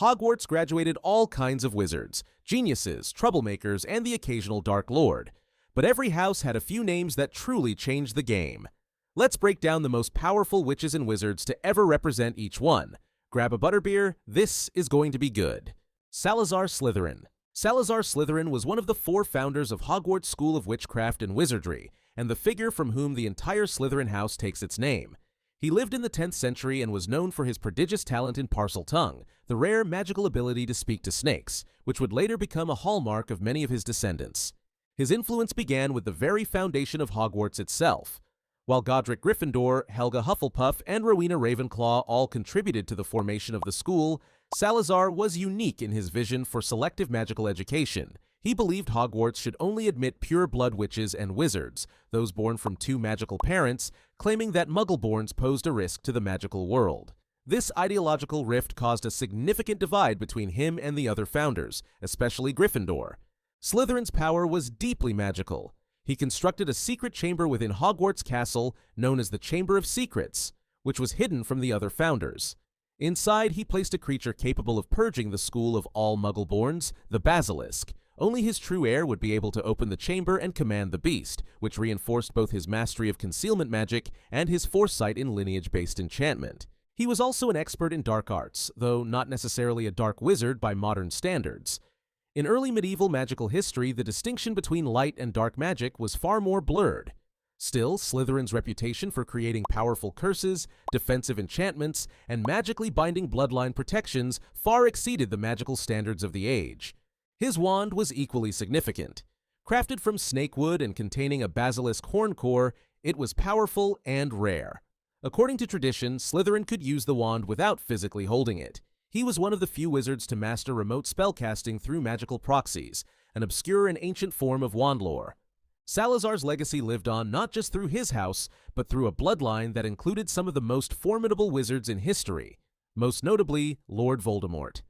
Hogwarts graduated all kinds of wizards, geniuses, troublemakers, and the occasional Dark Lord. But every house had a few names that truly changed the game. Let's break down the most powerful witches and wizards to ever represent each one. Grab a butterbeer, this is going to be good. Salazar Slytherin. Salazar Slytherin was one of the 4 founders of Hogwarts School of Witchcraft and Wizardry, and the figure from whom the entire Slytherin house takes its name. He lived in the 10th century and was known for his prodigious talent in Parseltongue, the rare magical ability to speak to snakes, which would later become a hallmark of many of his descendants. His influence began with the very foundation of Hogwarts itself. While Godric Gryffindor, Helga Hufflepuff, and Rowena Ravenclaw all contributed to the formation of the school, Salazar was unique in his vision for selective magical education. He believed Hogwarts should only admit pure-blood witches and wizards, those born from 2 magical parents, claiming that Muggle-borns posed a risk to the magical world. This ideological rift caused a significant divide between him and the other founders, especially Gryffindor. Slytherin's power was deeply magical. He constructed a secret chamber within Hogwarts Castle known as the Chamber of Secrets, which was hidden from the other founders. Inside, he placed a creature capable of purging the school of all Muggle-borns, the Basilisk. Only his true heir would be able to open the chamber and command the beast, which reinforced both his mastery of concealment magic and his foresight in lineage-based enchantment. He was also an expert in dark arts, though not necessarily a dark wizard by modern standards. In early medieval magical history, the distinction between light and dark magic was far more blurred. Still, Slytherin's reputation for creating powerful curses, defensive enchantments, and magically binding bloodline protections far exceeded the magical standards of the age. His wand was equally significant. Crafted from snakewood and containing a basilisk horn core, it was powerful and rare. According to tradition, Slytherin could use the wand without physically holding it. He was one of the few wizards to master remote spellcasting through magical proxies, an obscure and ancient form of wand lore. Salazar's legacy lived on not just through his house, but through a bloodline that included some of the most formidable wizards in history, most notably Lord Voldemort.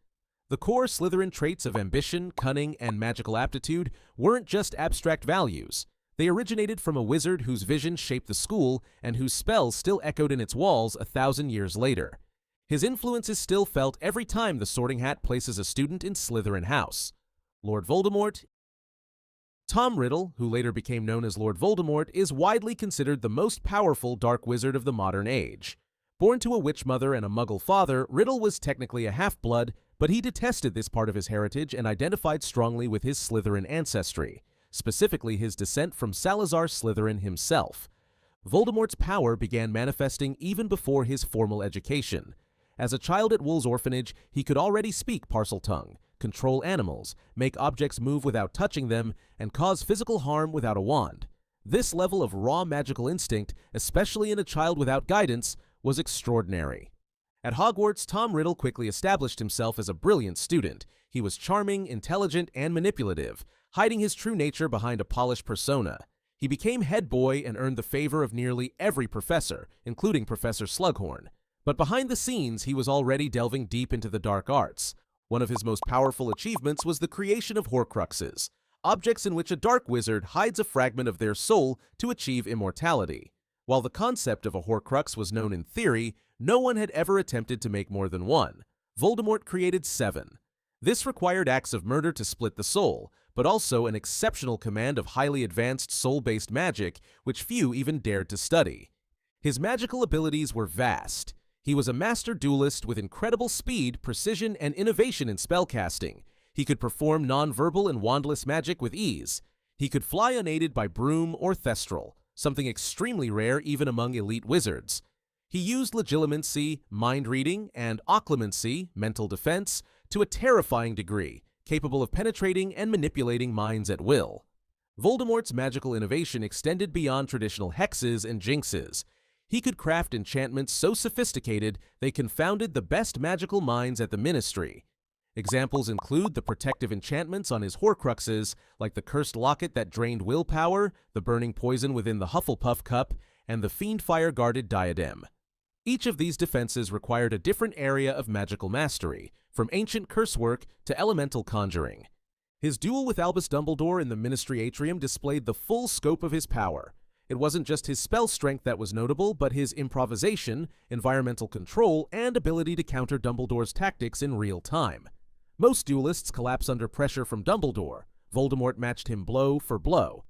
The core Slytherin traits of ambition, cunning, and magical aptitude weren't just abstract values. They originated from a wizard whose vision shaped the school and whose spells still echoed in its walls 1,000 years later. His influence is still felt every time the Sorting Hat places a student in Slytherin House. Lord Voldemort. Tom Riddle, who later became known as Lord Voldemort, is widely considered the most powerful dark wizard of the modern age. Born to a witch mother and a Muggle father, Riddle was technically a half-blood, but he detested this part of his heritage and identified strongly with his Slytherin ancestry, specifically his descent from Salazar Slytherin himself. Voldemort's power began manifesting even before his formal education. As a child at Wool's orphanage, he could already speak Parseltongue, control animals, make objects move without touching them, and cause physical harm without a wand. This level of raw magical instinct, especially in a child without guidance, was extraordinary. At Hogwarts, Tom Riddle quickly established himself as a brilliant student. He was charming, intelligent, and manipulative, hiding his true nature behind a polished persona. He became head boy and earned the favor of nearly every professor, including Professor Slughorn. But behind the scenes, he was already delving deep into the dark arts. One of his most powerful achievements was the creation of Horcruxes, objects in which a dark wizard hides a fragment of their soul to achieve immortality. While the concept of a Horcrux was known in theory, no one had ever attempted to make more than one. Voldemort created 7. This required acts of murder to split the soul, but also an exceptional command of highly advanced soul-based magic, which few even dared to study. His magical abilities were vast. He was a master duelist with incredible speed, precision, and innovation in spellcasting. He could perform non-verbal and wandless magic with ease. He could fly unaided by broom or thestral, something extremely rare even among elite wizards. He used legilimency, mind-reading, and occlumency, mental defense, to a terrifying degree, capable of penetrating and manipulating minds at will. Voldemort's magical innovation extended beyond traditional hexes and jinxes. He could craft enchantments so sophisticated they confounded the best magical minds at the Ministry. Examples include the protective enchantments on his Horcruxes, like the cursed locket that drained willpower, the burning poison within the Hufflepuff cup, and the fiend-fire-guarded diadem. Each of these defenses required a different area of magical mastery, from ancient curse work to elemental conjuring. His duel with Albus Dumbledore in the Ministry Atrium displayed the full scope of his power. It wasn't just his spell strength that was notable, but his improvisation, environmental control, and ability to counter Dumbledore's tactics in real time. Most duelists collapse under pressure from Dumbledore. Voldemort matched him blow for blow.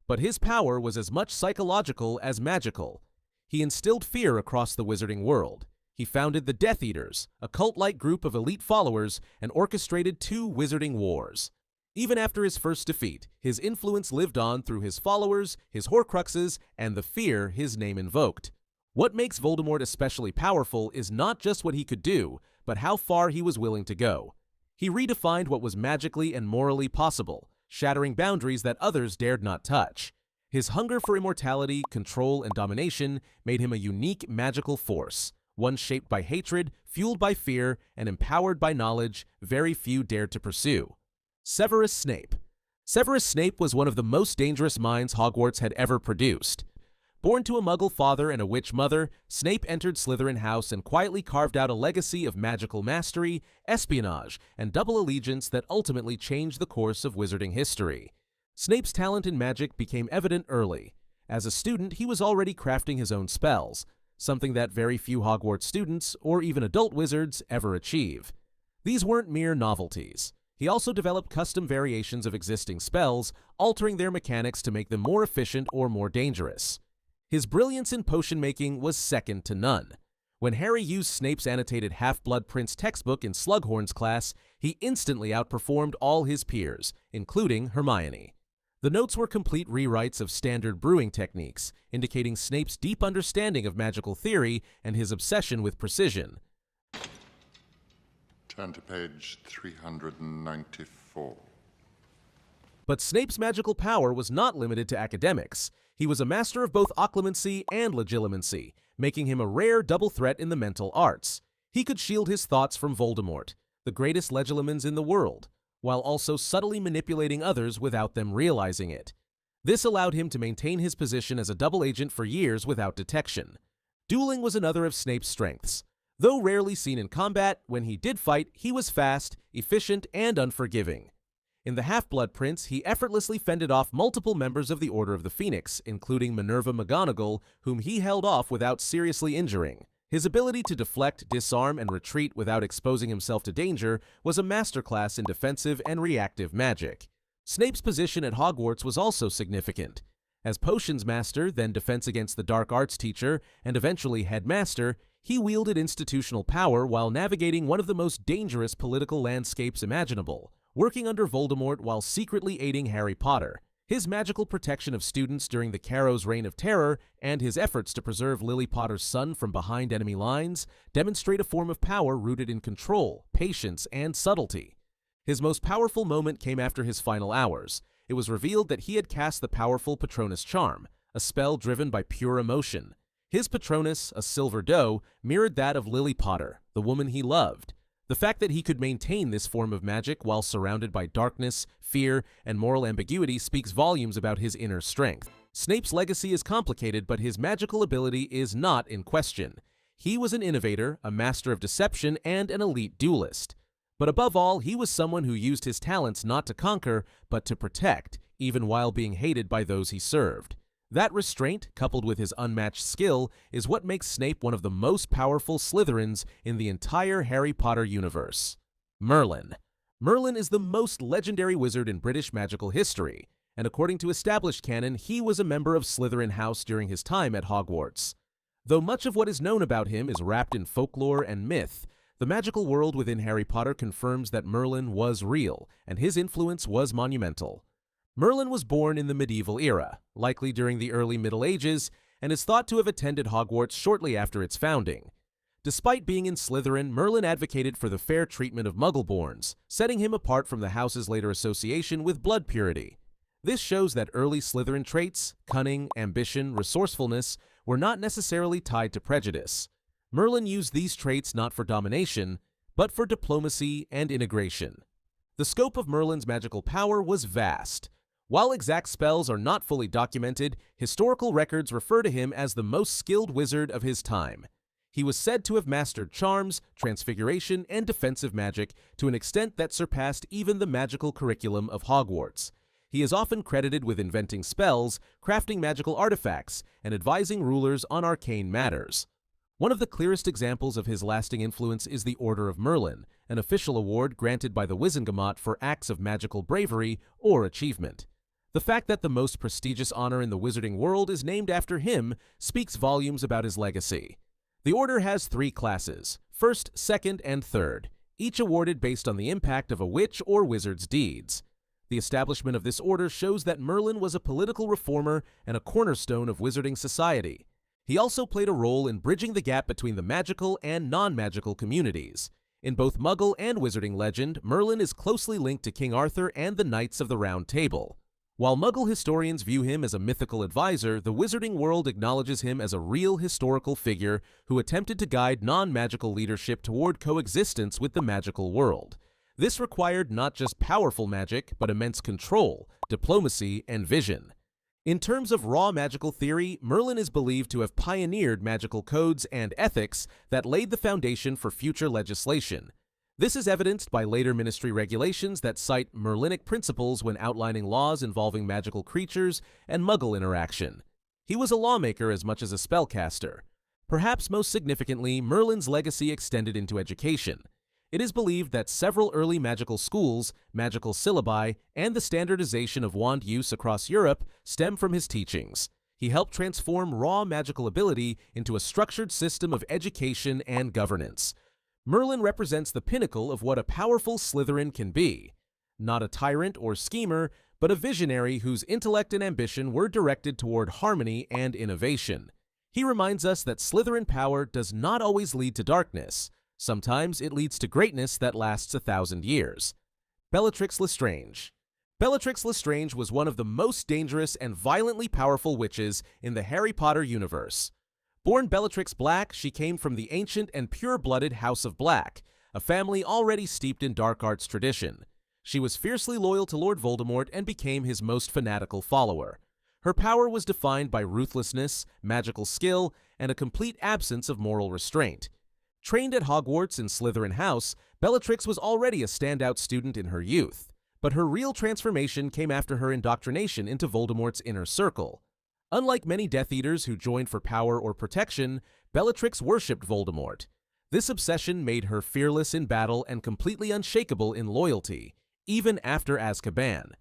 But his power was as much psychological as magical. He instilled fear across the wizarding world. He founded the Death Eaters, a cult-like group of elite followers, and orchestrated 2 wizarding wars. Even after his first defeat, his influence lived on through his followers, his Horcruxes, and the fear his name invoked. What makes Voldemort especially powerful is not just what he could do, but how far he was willing to go. He redefined what was magically and morally possible, shattering boundaries that others dared not touch. His hunger for immortality, control, and domination made him a unique magical force, one shaped by hatred, fueled by fear, and empowered by knowledge very few dared to pursue. Severus Snape. Severus Snape was one of the most dangerous minds Hogwarts had ever produced. Born to a Muggle father and a witch mother, Snape entered Slytherin House and quietly carved out a legacy of magical mastery, espionage, and double allegiance that ultimately changed the course of wizarding history. Snape's talent in magic became evident early. As a student, he was already crafting his own spells, something that very few Hogwarts students, or even adult wizards, ever achieve. These weren't mere novelties. He also developed custom variations of existing spells, altering their mechanics to make them more efficient or more dangerous. His brilliance in potion-making was second to none. When Harry used Snape's annotated Half-Blood Prince textbook in Slughorn's class, he instantly outperformed all his peers, including Hermione. The notes were complete rewrites of standard brewing techniques, indicating Snape's deep understanding of magical theory and his obsession with precision. Turn to page 394. But Snape's magical power was not limited to academics. He was a master of both occlumency and legilimency, making him a rare double threat in the mental arts. He could shield his thoughts from Voldemort, the greatest legilimens in the world, while also subtly manipulating others without them realizing it. This allowed him to maintain his position as a double agent for years without detection. Dueling was another of Snape's strengths. Though rarely seen in combat, when he did fight, he was fast, efficient, and unforgiving. In the Half-Blood Prince, he effortlessly fended off multiple members of the Order of the Phoenix, including Minerva McGonagall, whom he held off without seriously injuring. His ability to deflect, disarm, and retreat without exposing himself to danger was a masterclass in defensive and reactive magic. Snape's position at Hogwarts was also significant. As Potions Master, then Defense Against the Dark Arts teacher, and eventually Headmaster, he wielded institutional power while navigating one of the most dangerous political landscapes imaginable, working under Voldemort while secretly aiding Harry Potter. His magical protection of students during the Carrow's reign of terror and his efforts to preserve Lily Potter's son from behind enemy lines demonstrate a form of power rooted in control, patience, and subtlety. His most powerful moment came after his final hours. It was revealed that he had cast the powerful Patronus Charm, a spell driven by pure emotion. His Patronus, a silver doe, mirrored that of Lily Potter, the woman he loved. The fact that he could maintain this form of magic while surrounded by darkness, fear, and moral ambiguity speaks volumes about his inner strength. Snape's legacy is complicated, but his magical ability is not in question. He was an innovator, a master of deception, and an elite duelist. But above all, he was someone who used his talents not to conquer, but to protect, even while being hated by those he served. That restraint, coupled with his unmatched skill, is what makes Snape one of the most powerful Slytherins in the entire Harry Potter universe. Merlin. Merlin is the most legendary wizard in British magical history, and according to established canon, he was a member of Slytherin House during his time at Hogwarts. Though much of what is known about him is wrapped in folklore and myth, the magical world within Harry Potter confirms that Merlin was real, and his influence was monumental. Merlin was born in the medieval era, likely during the early Middle Ages, and is thought to have attended Hogwarts shortly after its founding. Despite being in Slytherin, Merlin advocated for the fair treatment of Muggleborns, setting him apart from the house's later association with blood purity. This shows that early Slytherin traits, cunning, ambition, resourcefulness, were not necessarily tied to prejudice. Merlin used these traits not for domination, but for diplomacy and integration. The scope of Merlin's magical power was vast. While exact spells are not fully documented, historical records refer to him as the most skilled wizard of his time. He was said to have mastered charms, transfiguration, and defensive magic to an extent that surpassed even the magical curriculum of Hogwarts. He is often credited with inventing spells, crafting magical artifacts, and advising rulers on arcane matters. One of the clearest examples of his lasting influence is the Order of Merlin, an official award granted by the Wizengamot for acts of magical bravery or achievement. The fact that the most prestigious honor in the wizarding world is named after him speaks volumes about his legacy. The order has 3 classes, first, second, and third, each awarded based on the impact of a witch or wizard's deeds. The establishment of this order shows that Merlin was a political reformer and a cornerstone of wizarding society. He also played a role in bridging the gap between the magical and non-magical communities. In both Muggle and wizarding legend, Merlin is closely linked to King Arthur and the Knights of the Round Table. While Muggle historians view him as a mythical advisor, the wizarding world acknowledges him as a real historical figure who attempted to guide non-magical leadership toward coexistence with the magical world. This required not just powerful magic, but immense control, diplomacy, and vision. In terms of raw magical theory, Merlin is believed to have pioneered magical codes and ethics that laid the foundation for future legislation. This is evidenced by later ministry regulations that cite Merlinic principles when outlining laws involving magical creatures and Muggle interaction. He was a lawmaker as much as a spellcaster. Perhaps most significantly, Merlin's legacy extended into education. It is believed that several early magical schools, magical syllabi, and the standardization of wand use across Europe stem from his teachings. He helped transform raw magical ability into a structured system of education and governance. Merlin represents the pinnacle of what a powerful Slytherin can be. Not a tyrant or schemer, but a visionary whose intellect and ambition were directed toward harmony and innovation. He reminds us that Slytherin power does not always lead to darkness. Sometimes it leads to greatness that lasts 1,000 years. Bellatrix Lestrange. Bellatrix Lestrange was one of the most dangerous and violently powerful witches in the Harry Potter universe. Born Bellatrix Black, she came from the ancient and pure-blooded House of Black, a family already steeped in dark arts tradition. She was fiercely loyal to Lord Voldemort and became his most fanatical follower. Her power was defined by ruthlessness, magical skill, and a complete absence of moral restraint. Trained at Hogwarts in Slytherin House, Bellatrix was already a standout student in her youth, but her real transformation came after her indoctrination into Voldemort's inner circle. Unlike many Death Eaters who joined for power or protection, Bellatrix worshipped Voldemort. This obsession made her fearless in battle and completely unshakable in loyalty, even after Azkaban.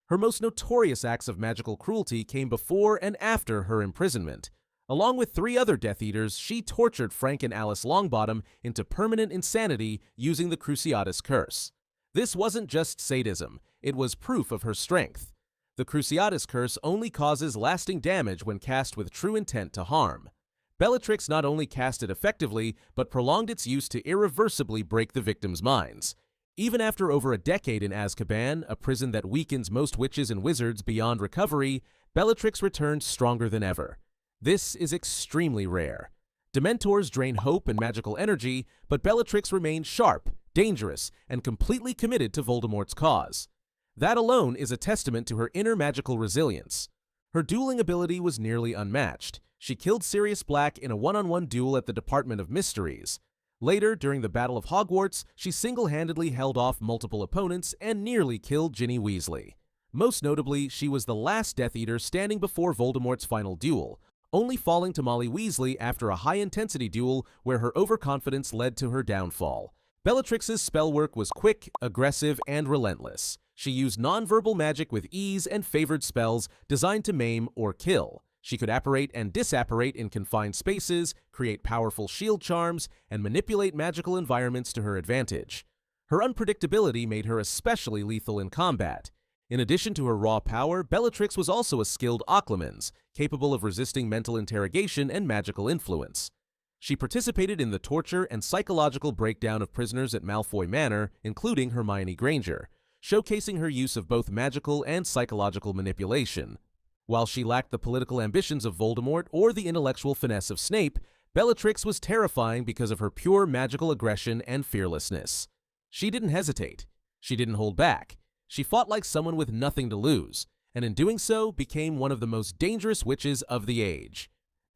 Her most notorious acts of magical cruelty came before and after her imprisonment. Along with 3 other Death Eaters, she tortured Frank and Alice Longbottom into permanent insanity using the Cruciatus Curse. This wasn't just sadism, it was proof of her strength. The Cruciatus Curse only causes lasting damage when cast with true intent to harm. Bellatrix not only cast it effectively, but prolonged its use to irreversibly break the victims' minds. Even after over a decade in Azkaban, a prison that weakens most witches and wizards beyond recovery, Bellatrix returned stronger than ever. This is extremely rare. Dementors drain hope and magical energy, but Bellatrix remained sharp, dangerous, and completely committed to Voldemort's cause. That alone is a testament to her inner magical resilience. Her dueling ability was nearly unmatched. She killed Sirius Black in a one-on-one duel at the Department of Mysteries. Later, during the Battle of Hogwarts, she single-handedly held off multiple opponents and nearly killed Ginny Weasley. Most notably, she was the last Death Eater standing before Voldemort's final duel, only falling to Molly Weasley after a high-intensity duel where her overconfidence led to her downfall. Bellatrix's spell work was quick, aggressive, and relentless. She used nonverbal magic with ease and favored spells designed to maim or kill. She could apparate and disapparate in confined spaces, create powerful shield charms, and manipulate magical environments to her advantage. Her unpredictability made her especially lethal in combat. In addition to her raw power, Bellatrix was also a skilled occlumens, capable of resisting mental interrogation and magical influence. She participated in the torture and psychological breakdown of prisoners at Malfoy Manor, including Hermione Granger, showcasing her use of both magical and psychological manipulation. While she lacked the political ambitions of Voldemort or the intellectual finesse of Snape, Bellatrix was terrifying because of her pure magical aggression and fearlessness. She didn't hesitate. She didn't hold back. She fought like someone with nothing to lose, and in doing so became one of the most dangerous witches of the age.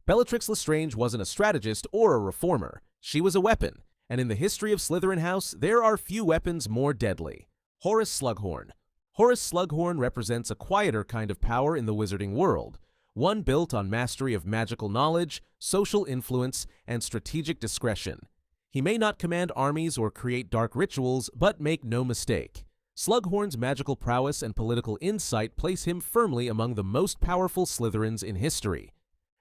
Bellatrix Lestrange wasn't a strategist or a reformer. She was a weapon, and in the history of Slytherin House, there are few weapons more deadly. Horace Slughorn. Horace Slughorn represents a quieter kind of power in the wizarding world, one built on mastery of magical knowledge, social influence, and strategic discretion. He may not command armies or create dark rituals, but make no mistake, Slughorn's magical prowess and political insight place him firmly among the most powerful Slytherins in history.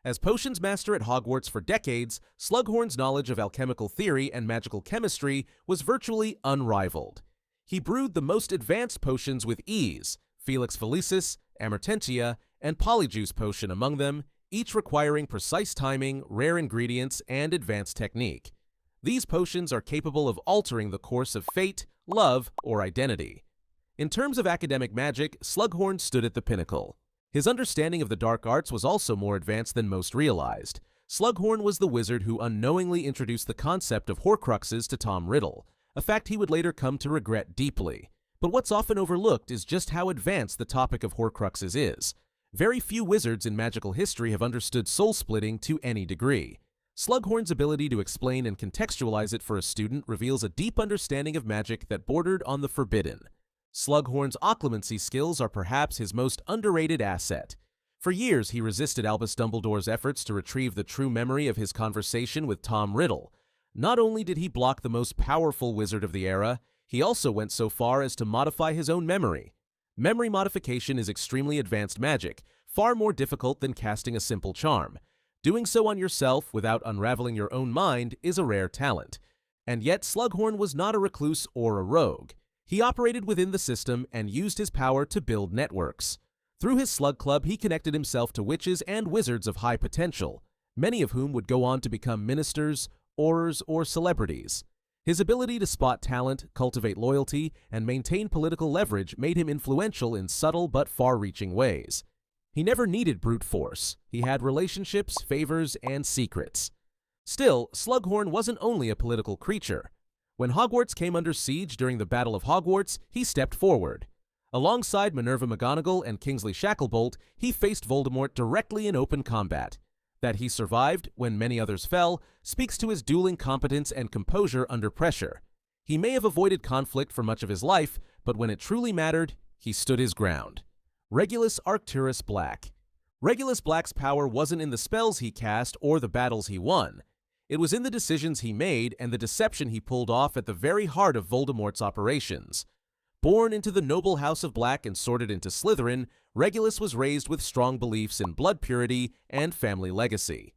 As potions master at Hogwarts for decades, Slughorn's knowledge of alchemical theory and magical chemistry was virtually unrivaled. He brewed the most advanced potions with ease, Felix Felicis, Amortentia, and Polyjuice Potion among them, each requiring precise timing, rare ingredients, and advanced technique. These potions are capable of altering the course of fate, love, or identity. In terms of academic magic, Slughorn stood at the pinnacle. His understanding of the dark arts was also more advanced than most realized. Slughorn was the wizard who unknowingly introduced the concept of Horcruxes to Tom Riddle, a fact he would later come to regret deeply. But what's often overlooked is just how advanced the topic of Horcruxes is. Very few wizards in magical history have understood soul-splitting to any degree. Slughorn's ability to explain and contextualize it for a student reveals a deep understanding of magic that bordered on the forbidden. Slughorn's occlumency skills are perhaps his most underrated asset. For years, he resisted Albus Dumbledore's efforts to retrieve the true memory of his conversation with Tom Riddle. Not only did he block the most powerful wizard of the era, he also went so far as to modify his own memory. Memory modification is extremely advanced magic, far more difficult than casting a simple charm. Doing so on yourself without unraveling your own mind is a rare talent. And yet Slughorn was not a recluse or a rogue. He operated within the system and used his power to build networks. Through his Slug Club, he connected himself to witches and wizards of high potential, many of whom would go on to become ministers, aurors, or celebrities. His ability to spot talent, cultivate loyalty, and maintain political leverage made him influential in subtle but far-reaching ways. He never needed brute force. He had relationships, favors, and secrets. Still, Slughorn wasn't only a political creature. When Hogwarts came under siege during the Battle of Hogwarts, he stepped forward. Alongside Minerva McGonagall and Kingsley Shacklebolt, he faced Voldemort directly in open combat. That he survived, when many others fell, speaks to his dueling competence and composure under pressure. He may have avoided conflict for much of his life, but when it truly mattered, he stood his ground. Regulus Arcturus Black. Regulus Black's power wasn't in the spells he cast or the battles he won. It was in the decisions he made and the deception he pulled off at the very heart of Voldemort's operations. Born into the noble house of Black and sorted into Slytherin, Regulus was raised with strong beliefs in blood purity and family legacy.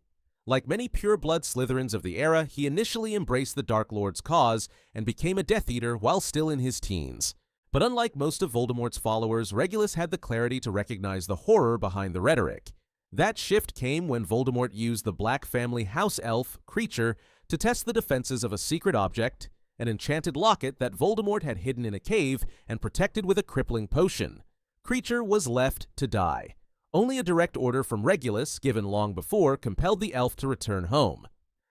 Like many pure-blood Slytherins of the era, he initially embraced the Dark Lord's cause and became a Death Eater while still in his teens. But unlike most of Voldemort's followers, Regulus had the clarity to recognize the horror behind the rhetoric. That shift came when Voldemort used the Black family house elf, Kreacher, to test the defenses of a secret object, an enchanted locket that Voldemort had hidden in a cave and protected with a crippling potion. Kreacher was left to die. Only a direct order from Regulus, given long before, compelled the elf to return home.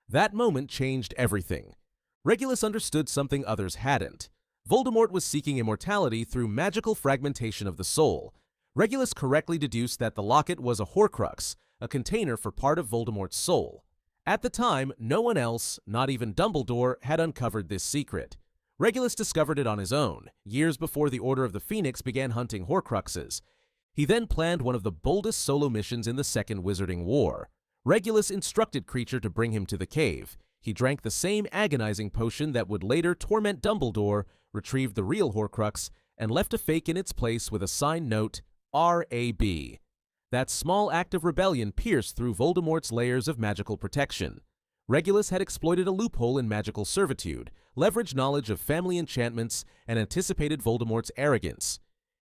That moment changed everything. Regulus understood something others hadn't. Voldemort was seeking immortality through magical fragmentation of the soul. Regulus correctly deduced that the locket was a Horcrux, a container for part of Voldemort's soul. At the time, no one else, not even Dumbledore, had uncovered this secret. Regulus discovered it on his own, years before the Order of the Phoenix began hunting Horcruxes. He then planned one of the boldest solo missions in the Second Wizarding War. Regulus instructed Kreacher to bring him to the cave. He drank the same agonizing potion that would later torment Dumbledore, retrieved the real Horcrux, and left a fake in its place with a signed note, R.A.B. That small act of rebellion pierced through Voldemort's layers of magical protection. Regulus had exploited a loophole in magical servitude, leveraged knowledge of family enchantments, and anticipated Voldemort's arrogance.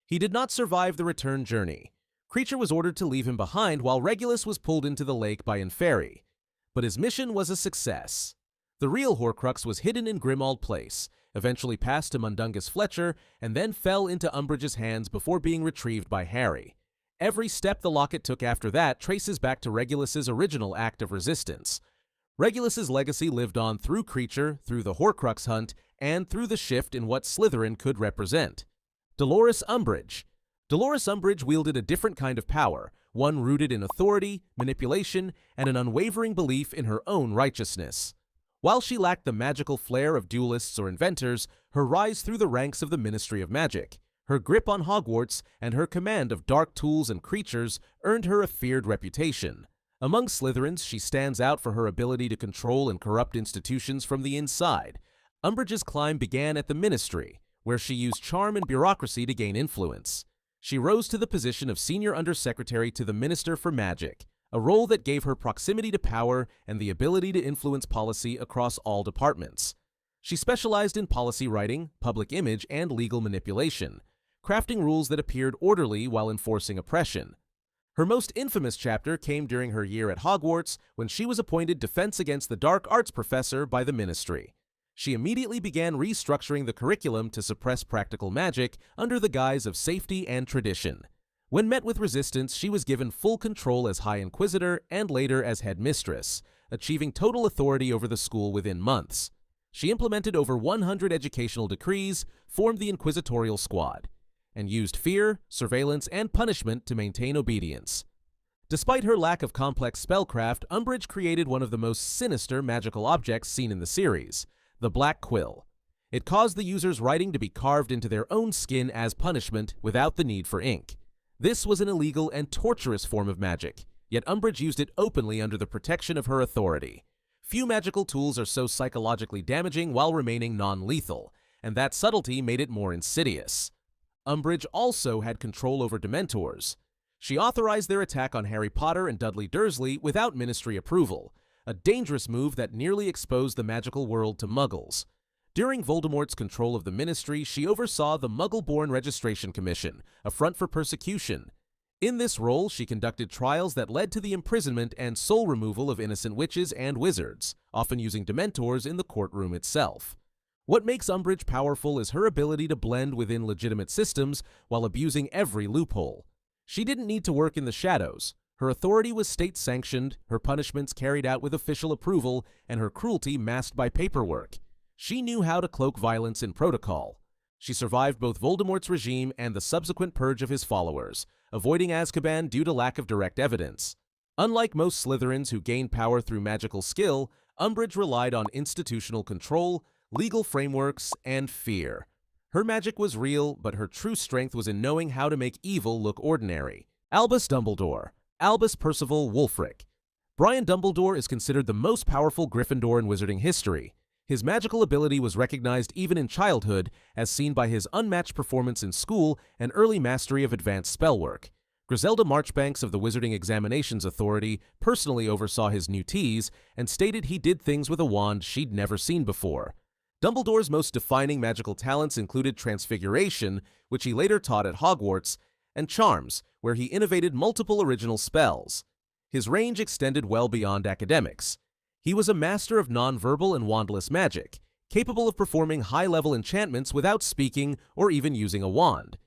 He did not survive the return journey. Kreacher was ordered to leave him behind while Regulus was pulled into the lake by Inferi. But his mission was a success. The real Horcrux was hidden in Grimmauld Place, eventually passed to Mundungus Fletcher, and then fell into Umbridge's hands before being retrieved by Harry. Every step the locket took after that traces back to Regulus's original act of resistance. Regulus's legacy lived on through Kreacher, through the Horcrux hunt, and through the shift in what Slytherin could represent. Dolores Umbridge. Dolores Umbridge wielded a different kind of power, one rooted in authority, manipulation, and an unwavering belief in her own righteousness. While she lacked the magical flair of duelists or inventors, her rise through the ranks of the Ministry of Magic, Her grip on Hogwarts and her command of dark tools and creatures earned her a feared reputation. Among Slytherins, she stands out for her ability to control and corrupt institutions from the inside. Umbridge's climb began at the Ministry, where she used charm and bureaucracy to gain influence. She rose to the position of Senior Undersecretary to the Minister for Magic, a role that gave her proximity to power and the ability to influence policy across all departments. She specialized in policy writing, public image, and legal manipulation, crafting rules that appeared orderly while enforcing oppression. Her most infamous chapter came during her year at Hogwarts when she was appointed Defense Against the Dark Arts Professor by the Ministry. She immediately began restructuring the curriculum to suppress practical magic under the guise of safety and tradition. When met with resistance, she was given full control as High Inquisitor and later as Headmistress, achieving total authority over the school within months. She implemented over 100 educational decrees, formed the Inquisitorial Squad, and used fear, surveillance, and punishment to maintain obedience. Despite her lack of complex spellcraft, Umbridge created one of the most sinister magical objects seen in the series, the Black Quill. It caused the user's writing to be carved into their own skin as punishment without the need for ink. This was an illegal and torturous form of magic, yet Umbridge used it openly under the protection of her authority. Few magical tools are so psychologically damaging while remaining non-lethal, and that subtlety made it more insidious. Umbridge also had control over Dementors. She authorized their attack on Harry Potter and Dudley Dursley without Ministry approval, a dangerous move that nearly exposed the magical world to Muggles. During Voldemort's control of the Ministry, she oversaw the Muggle-born Registration Commission, a front for persecution. In this role, she conducted trials that led to the imprisonment and soul removal of innocent witches and wizards, often using Dementors in the courtroom itself. What makes Umbridge powerful is her ability to blend within legitimate systems while abusing every loophole. She didn't need to work in the shadows. Her authority was state-sanctioned, her punishments carried out with official approval, and her cruelty masked by paperwork. She knew how to cloak violence in protocol. She survived both Voldemort's regime and the subsequent purge of his followers, avoiding Azkaban due to lack of direct evidence. Unlike most Slytherins who gained power through magical skill, Umbridge relied on institutional control, legal frameworks, and fear. Her magic was real, but her true strength was in knowing how to make evil look ordinary. Albus Dumbledore, Albus Percival Wulfric. Brian Dumbledore is considered the most powerful Gryffindor in wizarding history. His magical ability was recognized even in childhood, as seen by his unmatched performance in school and early mastery of advanced spellwork. Griselda Marchbanks of the Wizarding Examinations Authority personally oversaw his new teas and stated he did things with a wand she'd never seen before. Dumbledore's most defining magical talents included Transfiguration, which he later taught at Hogwarts, and Charms, where he innovated multiple original spells. His range extended well beyond academics. He was a master of nonverbal and wandless magic, capable of performing high-level enchantments without speaking or even using a wand.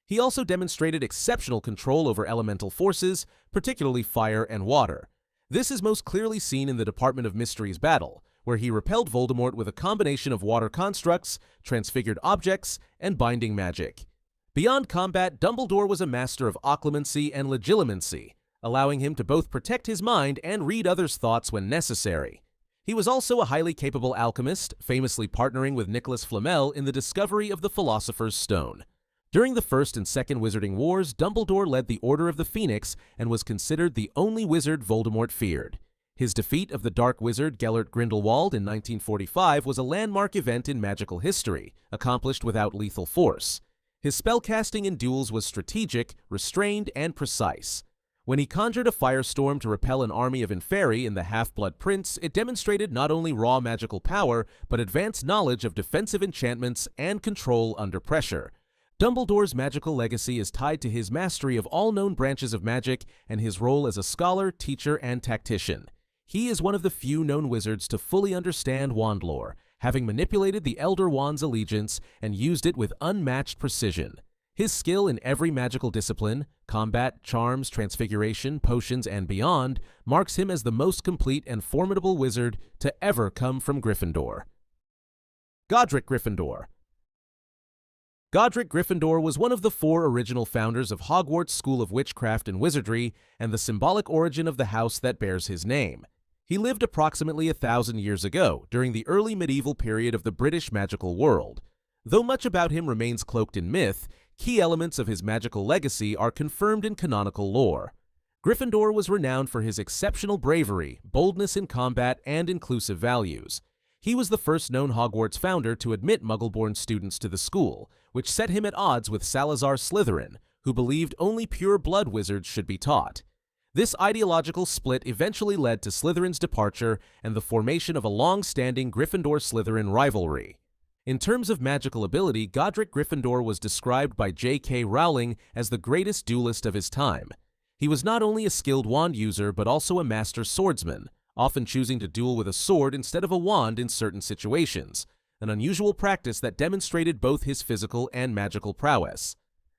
He also demonstrated exceptional control over elemental forces, particularly fire and water. This is most clearly seen in the Department of Mysteries battle, where he repelled Voldemort with a combination of water constructs, transfigured objects, and binding magic. Beyond combat, Dumbledore was a master of occlumency and legilimency, allowing him to both protect his mind and read others' thoughts when necessary. He was also a highly capable alchemist, famously partnering with Nicholas Flamel in the discovery of the Philosopher's Stone. During the First and Second Wizarding Wars, Dumbledore led the Order of the Phoenix and was considered the only wizard Voldemort feared. His defeat of the Dark Wizard Gellert Grindelwald in 1945 was a landmark event in magical history, accomplished without lethal force. His spellcasting in duels was strategic, restrained, and precise. When he conjured a firestorm to repel an army of Inferi in the Half-Blood Prince, it demonstrated not only raw magical power, but advanced knowledge of defensive enchantments and control under pressure. Dumbledore's magical legacy is tied to his mastery of all known branches of magic and his role as a scholar, teacher, and tactician. He is one of the few known wizards to fully understand wand lore, having manipulated the Elder Wand's allegiance and used it with unmatched precision. His skill in every magical discipline, combat, charms, transfiguration, potions, and beyond, marks him as the most complete and formidable wizard to ever come from Gryffindor. Godric Gryffindor. Godric Gryffindor was one of the 4 original founders of Hogwarts School of Witchcraft and Wizardry and the symbolic origin of the house that bears his name. He lived approximately 1,000 years ago, during the early medieval period of the British magical world. Though much about him remains cloaked in myth, Key elements of his magical legacy are confirmed in canonical lore. Gryffindor was renowned for his exceptional bravery, boldness in combat, and inclusive values. He was the first known Hogwarts founder to admit Muggle-born students to the school, which set him at odds with Salazar Slytherin, who believed only pure-blood wizards should be taught. This ideological split eventually led to Slytherin's departure and the formation of a long-standing Gryffindor-Slytherin rivalry. In terms of magical ability, Godric Gryffindor was described by J.K. Rowling as the greatest duelist of his time. He was not only a skilled wand user but also a master swordsman, often choosing to duel with a sword instead of a wand in certain situations, an unusual practice that demonstrated both his physical and magical prowess.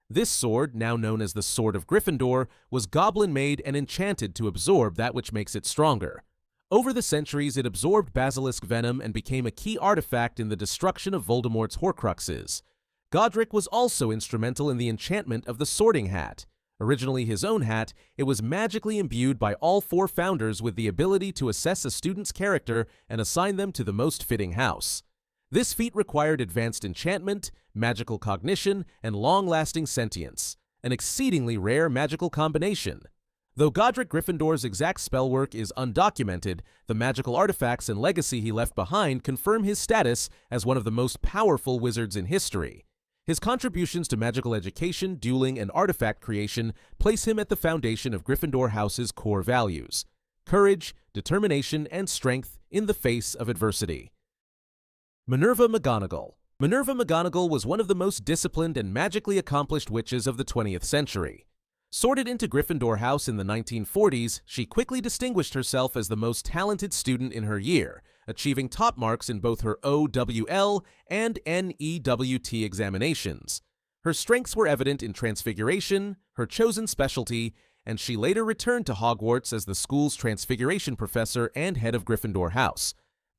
This sword, now known as the Sword of Gryffindor, was goblin-made and enchanted to absorb that which makes it stronger. Over the centuries, it absorbed basilisk venom and became a key artifact in the destruction of Voldemort's Horcruxes. Godric was also instrumental in the enchantment of the Sorting Hat. Originally his own hat, it was magically imbued by all four founders with the ability to assess a student's character and assign them to the most fitting house. This feat required advanced enchantment, magical cognition, and long-lasting sentience, an exceedingly rare magical combination. Though Godric Gryffindor's exact spellwork is undocumented, the magical artifacts and legacy he left behind confirm his status as one of the most powerful wizards in history. His contributions to magical education, dueling, and artifact creation place him at the foundation of Gryffindor House's core values: courage, determination, and strength in the face of adversity. Minerva McGonagall. Minerva McGonagall was one of the most disciplined and magically accomplished witches of the 20th century. Sorted into Gryffindor House in the 1940s, she quickly distinguished herself as the most talented student in her year, achieving top marks in both her OWL and NEWT examinations. Her strengths were evident in Transfiguration, her chosen specialty, and she later returned to Hogwarts as the school's Transfiguration professor and head of Gryffindor House.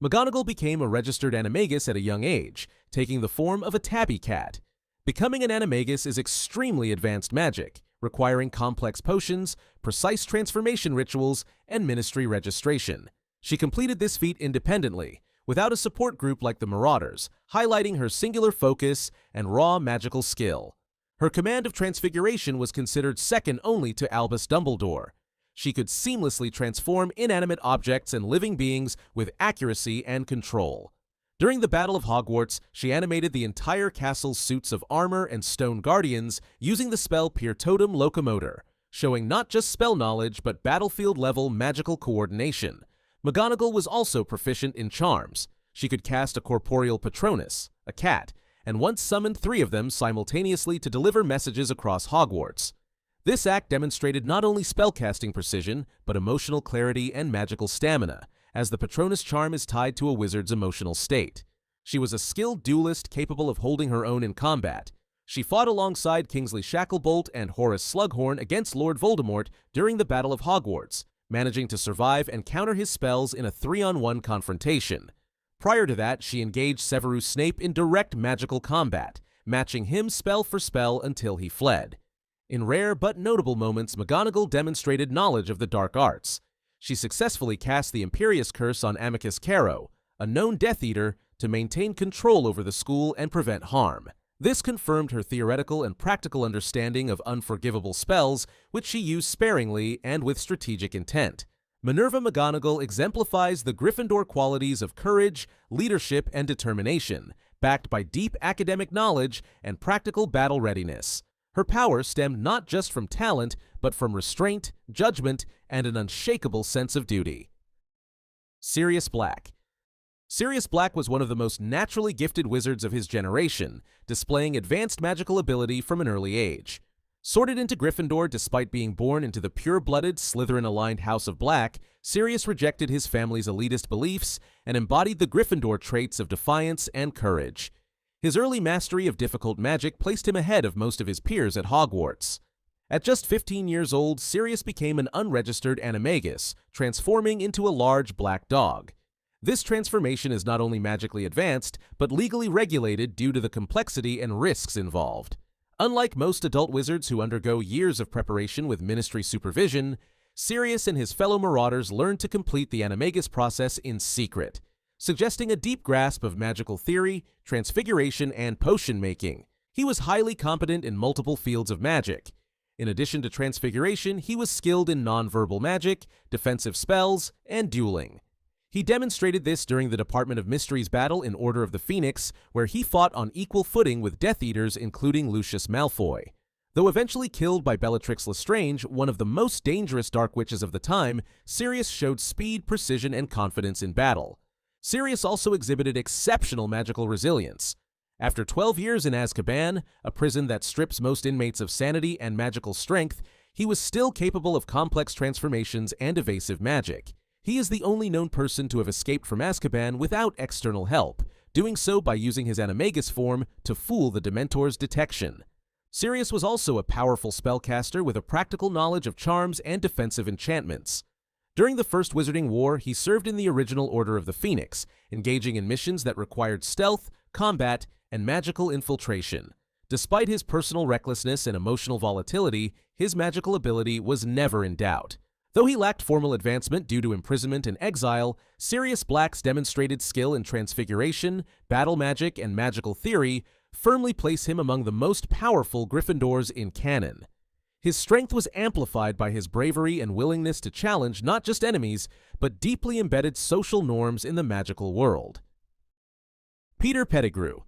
McGonagall became a registered animagus at a young age, taking the form of a tabby cat. Becoming an animagus is extremely advanced magic, requiring complex potions, precise transformation rituals, and ministry registration. She completed this feat independently, without a support group like the Marauders, highlighting her singular focus and raw magical skill. Her command of Transfiguration was considered second only to Albus Dumbledore. She could seamlessly transform inanimate objects and living beings with accuracy and control. During the Battle of Hogwarts, she animated the entire castle's suits of armor and stone guardians using the spell Peer Totem Locomotor, showing not just spell knowledge but battlefield-level magical coordination. McGonagall was also proficient in charms. She could cast a corporeal Patronus, a cat, and once summoned 3 of them simultaneously to deliver messages across Hogwarts. This act demonstrated not only spellcasting precision, but emotional clarity and magical stamina, as the Patronus charm is tied to a wizard's emotional state. She was a skilled duelist capable of holding her own in combat. She fought alongside Kingsley Shacklebolt and Horace Slughorn against Lord Voldemort during the Battle of Hogwarts, managing to survive and counter his spells in a 3-on-1 confrontation. Prior to that, she engaged Severus Snape in direct magical combat, matching him spell for spell until he fled. In rare but notable moments, McGonagall demonstrated knowledge of the dark arts. She successfully cast the Imperious Curse on Amicus Caro, a known Death Eater, to maintain control over the school and prevent harm. This confirmed her theoretical and practical understanding of unforgivable spells, which she used sparingly and with strategic intent. Minerva McGonagall exemplifies the Gryffindor qualities of courage, leadership, and determination, backed by deep academic knowledge and practical battle readiness. Her power stemmed not just from talent, but from restraint, judgment, and an unshakable sense of duty. Sirius Black. Sirius Black was one of the most naturally gifted wizards of his generation, displaying advanced magical ability from an early age. Sorted into Gryffindor despite being born into the pure-blooded, Slytherin-aligned House of Black, Sirius rejected his family's elitist beliefs and embodied the Gryffindor traits of defiance and courage. His early mastery of difficult magic placed him ahead of most of his peers at Hogwarts. At just 15 years old, Sirius became an unregistered animagus, transforming into a large black dog. This transformation is not only magically advanced, but legally regulated due to the complexity and risks involved. Unlike most adult wizards who undergo years of preparation with ministry supervision, Sirius and his fellow Marauders learned to complete the animagus process in secret, suggesting a deep grasp of magical theory, transfiguration, and potion making. He was highly competent in multiple fields of magic. In addition to transfiguration, he was skilled in nonverbal magic, defensive spells, and dueling. He demonstrated this during the Department of Mysteries battle in Order of the Phoenix, where he fought on equal footing with Death Eaters including Lucius Malfoy. Though eventually killed by Bellatrix Lestrange, one of the most dangerous Dark Witches of the time, Sirius showed speed, precision, and confidence in battle. Sirius also exhibited exceptional magical resilience. After 12 years in Azkaban, a prison that strips most inmates of sanity and magical strength, he was still capable of complex transformations and evasive magic. He is the only known person to have escaped from Azkaban without external help, doing so by using his animagus form to fool the Dementor's detection. Sirius was also a powerful spellcaster with a practical knowledge of charms and defensive enchantments. During the First Wizarding War, he served in the original Order of the Phoenix, engaging in missions that required stealth, combat, and magical infiltration. Despite his personal recklessness and emotional volatility, his magical ability was never in doubt. Though he lacked formal advancement due to imprisonment and exile, Sirius Black's demonstrated skill in transfiguration, battle magic, and magical theory firmly place him among the most powerful Gryffindors in canon. His strength was amplified by his bravery and willingness to challenge not just enemies, but deeply embedded social norms in the magical world. Peter Pettigrew.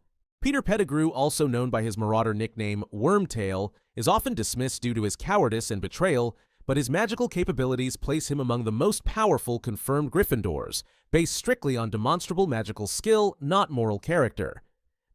Peter Pettigrew, also known by his marauder nickname Wormtail, is often dismissed due to his cowardice and betrayal, but his magical capabilities place him among the most powerful confirmed Gryffindors, based strictly on demonstrable magical skill, not moral character.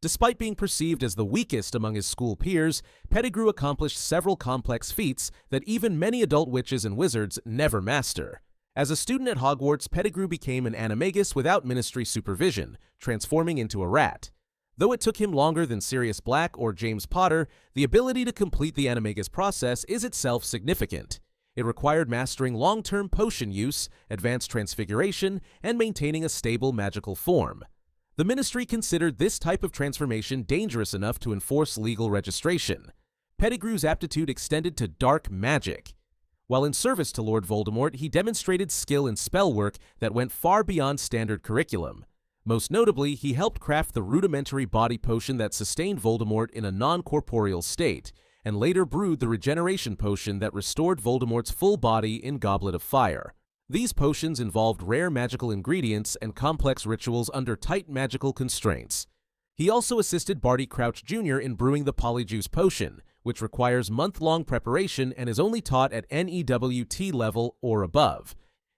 Despite being perceived as the weakest among his school peers, Pettigrew accomplished several complex feats that even many adult witches and wizards never master. As a student at Hogwarts, Pettigrew became an animagus without ministry supervision, transforming into a rat. Though it took him longer than Sirius Black or James Potter, the ability to complete the animagus process is itself significant. It required mastering long-term potion use, advanced transfiguration, and maintaining a stable magical form. The Ministry considered this type of transformation dangerous enough to enforce legal registration. Pettigrew's aptitude extended to dark magic. While in service to Lord Voldemort, he demonstrated skill in spell work that went far beyond standard curriculum. Most notably, he helped craft the rudimentary body potion that sustained Voldemort in a non-corporeal state, and later brewed the regeneration potion that restored Voldemort's full body in Goblet of Fire. These potions involved rare magical ingredients and complex rituals under tight magical constraints. He also assisted Barty Crouch Jr. in brewing the Polyjuice potion, which requires month-long preparation and is only taught at NEWT level or above.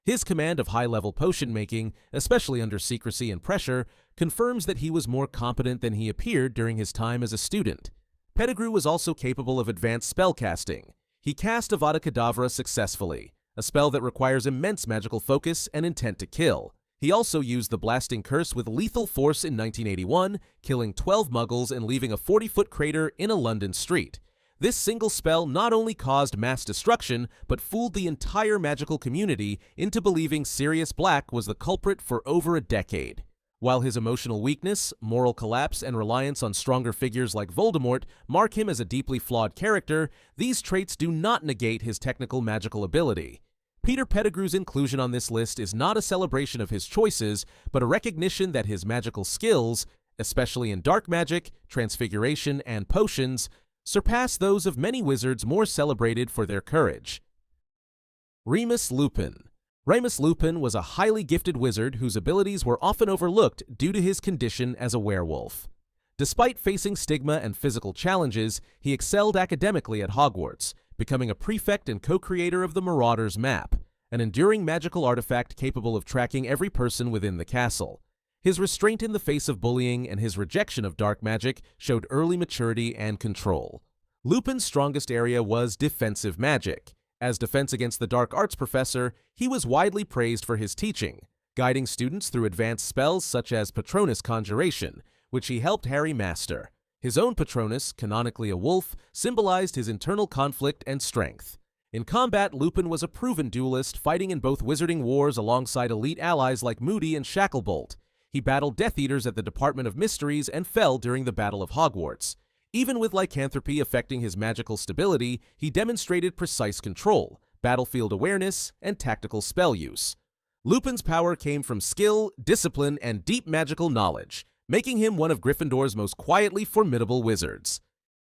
His command of high-level potion making, especially under secrecy and pressure, confirms that he was more competent than he appeared during his time as a student. Pettigrew was also capable of advanced spellcasting. He cast Avada Kedavra successfully, a spell that requires immense magical focus and intent to kill. He also used the Blasting Curse with lethal force in 1981, killing 12 Muggles and leaving a 40-foot crater in a London street. This single spell not only caused mass destruction, but fooled the entire magical community into believing Sirius Black was the culprit for over a decade. While his emotional weakness, moral collapse, and reliance on stronger figures like Voldemort mark him as a deeply flawed character, these traits do not negate his technical magical ability. Peter Pettigrew's inclusion on this list is not a celebration of his choices, but a recognition that his magical skills, especially in dark magic, transfiguration, and potions, surpass those of many wizards more celebrated for their courage. Remus Lupin. Remus Lupin was a highly gifted wizard whose abilities were often overlooked due to his condition as a werewolf. Despite facing stigma and physical challenges, he excelled academically at Hogwarts, becoming a prefect and co-creator of the Marauders map, an enduring magical artifact capable of tracking every person within the castle. His restraint in the face of bullying and his rejection of dark magic showed early maturity and control. Lupin's strongest area was defensive magic. As defense against the dark arts professor, he was widely praised for his teaching, guiding students through advanced spells such as Patronus Conjuration, which he helped Harry master. His own Patronus, canonically a wolf, symbolized his internal conflict and strength. In combat, Lupin was a proven duelist, fighting in both wizarding wars alongside elite allies like Moody and Shacklebolt. He battled Death Eaters at the Department of Mysteries and fell during the Battle of Hogwarts. Even with lycanthropy affecting his magical stability, he demonstrated precise control, battlefield awareness, and tactical spell use. Lupin's power came from skill, discipline, and deep magical knowledge, making him one of Gryffindor's most quietly formidable wizards.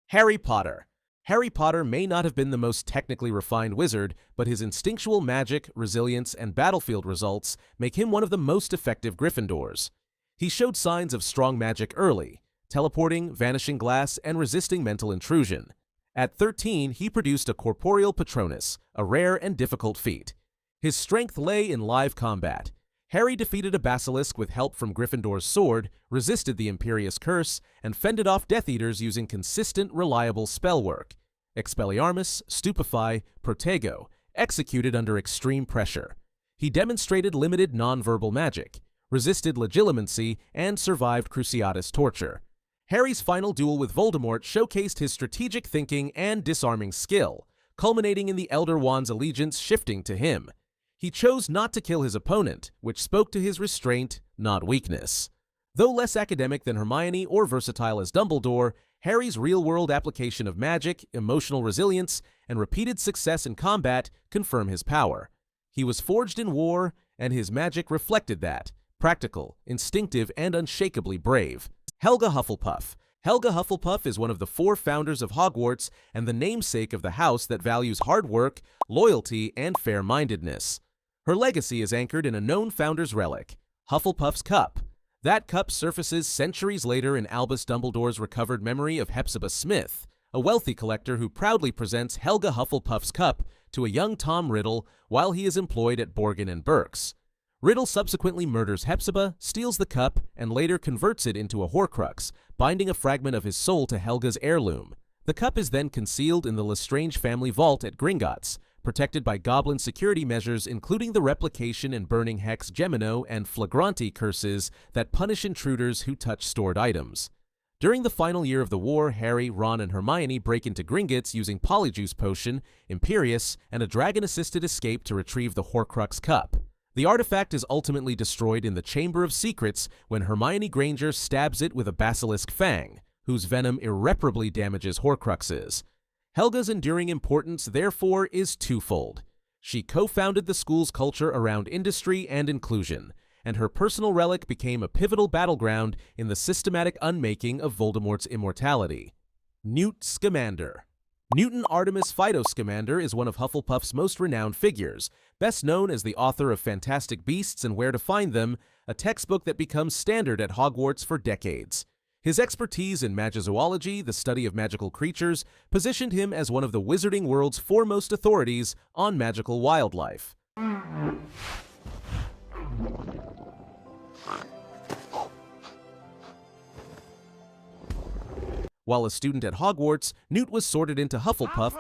Harry Potter. Harry Potter may not have been the most technically refined wizard, but his instinctual magic, resilience, and battlefield results make him one of the most effective Gryffindors. He showed signs of strong magic early, teleporting, vanishing glass, and resisting mental intrusion. At 13, he produced a corporeal Patronus, a rare and difficult feat. His strength lay in live combat. Harry defeated a basilisk with help from Gryffindor's sword, resisted the Imperious Curse, and fended off Death Eaters using consistent, reliable spell work. Expelliarmus, Stupefy, Protego, executed under extreme pressure. He demonstrated limited nonverbal magic, resisted legilimency, and survived Cruciatus torture. Harry's final duel with Voldemort showcased his strategic thinking and disarming skill, culminating in the Elder Wand's allegiance shifting to him. He chose not to kill his opponent, which spoke to his restraint, not weakness. Though less academic than Hermione or versatile as Dumbledore, Harry's real-world application of magic, emotional resilience, and repeated success in combat confirm his power. He was forged in war, and his magic reflected that, practical, instinctive, and unshakably brave. Helga Hufflepuff. Helga Hufflepuff is one of the 4 founders of Hogwarts and the namesake of the house that values hard work, loyalty, and fair-mindedness. Her legacy is anchored in a known founder's relic, Hufflepuff's Cup. That cup surfaces centuries later in Albus Dumbledore's recovered memory of Hepzibah Smith, a wealthy collector who proudly presents Helga Hufflepuff's cup to a young Tom Riddle while he is employed at Borgin & Burke's. Riddle subsequently murders Hepzibah, steals the cup, and later converts it into a Horcrux, binding a fragment of his soul to Helga's heirloom. The cup is then concealed in the Lestrange family vault at Gringotts, protected by goblin security measures including the replication and burning hex Gemino and flagranti curses that punish intruders who touch stored items. During the final year of the war, Harry, Ron, and Hermione break into Gringotts using Polyjuice Potion, Imperius, and a dragon-assisted escape to retrieve the Horcrux cup. The artifact is ultimately destroyed in the Chamber of Secrets when Hermione Granger stabs it with a basilisk fang, whose venom irreparably damages Horcruxes. Helga's enduring importance, therefore, is twofold. She co-founded the school's culture around industry and inclusion, and her personal relic became a pivotal battleground in the systematic unmaking of Voldemort's immortality. Newt Scamander. Newton Artemis Fido Scamander is one of Hufflepuff's most renowned figures, best known as the author of Fantastic Beasts and Where to Find Them, a textbook that becomes standard at Hogwarts for decades. His expertise in magizoology, the study of magical creatures, positioned him as one of the wizarding world's foremost authorities on magical wildlife. While a student at Hogwarts, Newt was sorted into Hufflepuff,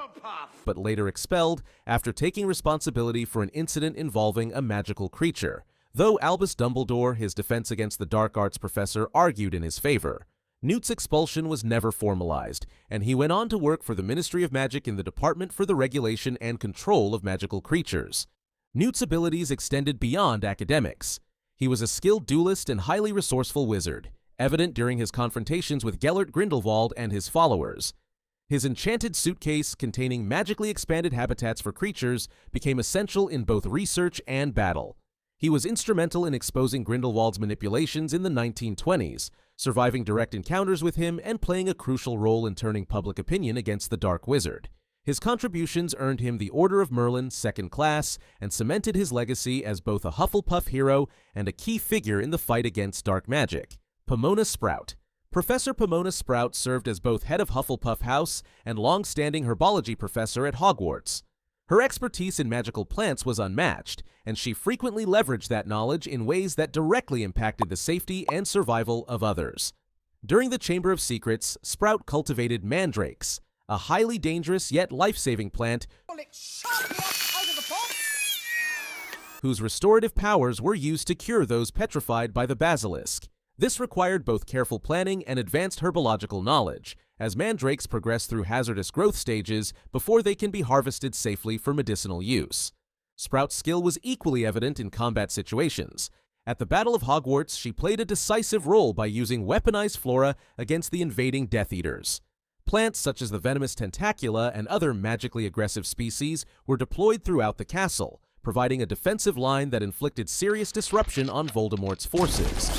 but later expelled after taking responsibility for an incident involving a magical creature, though Albus Dumbledore, his defense against the dark arts professor, argued in his favor. Newt's expulsion was never formalized, and he went on to work for the Ministry of Magic in the Department for the Regulation and Control of Magical Creatures. Newt's abilities extended beyond academics. He was a skilled duelist and highly resourceful wizard, evident during his confrontations with Gellert Grindelwald and his followers. His enchanted suitcase containing magically expanded habitats for creatures became essential in both research and battle. He was instrumental in exposing Grindelwald's manipulations in the 1920s, surviving direct encounters with him and playing a crucial role in turning public opinion against the Dark Wizard. His contributions earned him the Order of Merlin, second class, and cemented his legacy as both a Hufflepuff hero and a key figure in the fight against dark magic. Pomona Sprout. Professor Pomona Sprout served as both head of Hufflepuff House and long-standing herbology professor at Hogwarts. Her expertise in magical plants was unmatched, and she frequently leveraged that knowledge in ways that directly impacted the safety and survival of others. During the Chamber of Secrets, Sprout cultivated mandrakes, a highly dangerous yet life-saving plant whose restorative powers were used to cure those petrified by the basilisk. This required both careful planning and advanced herbological knowledge, as mandrakes progress through hazardous growth stages before they can be harvested safely for medicinal use. Sprout's skill was equally evident in combat situations. At the Battle of Hogwarts, she played a decisive role by using weaponized flora against the invading Death Eaters. Plants such as the venomous Tentacula and other magically aggressive species were deployed throughout the castle, providing a defensive line that inflicted serious disruption on Voldemort's forces.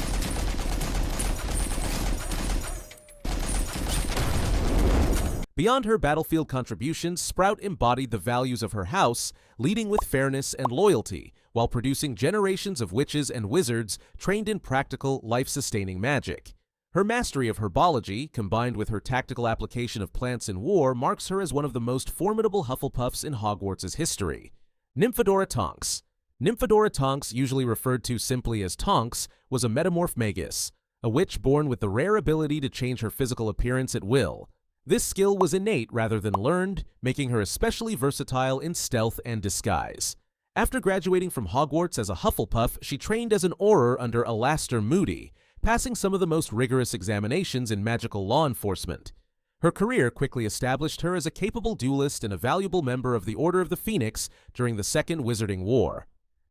Beyond her battlefield contributions, Sprout embodied the values of her house, leading with fairness and loyalty, while producing generations of witches and wizards trained in practical, life-sustaining magic. Her mastery of herbology, combined with her tactical application of plants in war, marks her as one of the most formidable Hufflepuffs in Hogwarts' history. Nymphadora Tonks. Nymphadora Tonks, usually referred to simply as Tonks, was a metamorph magus, a witch born with the rare ability to change her physical appearance at will. This skill was innate rather than learned, making her especially versatile in stealth and disguise. After graduating from Hogwarts as a Hufflepuff, she trained as an Auror under Alastor Moody, passing some of the most rigorous examinations in magical law enforcement. Her career quickly established her as a capable duelist and a valuable member of the Order of the Phoenix during the Second Wizarding War.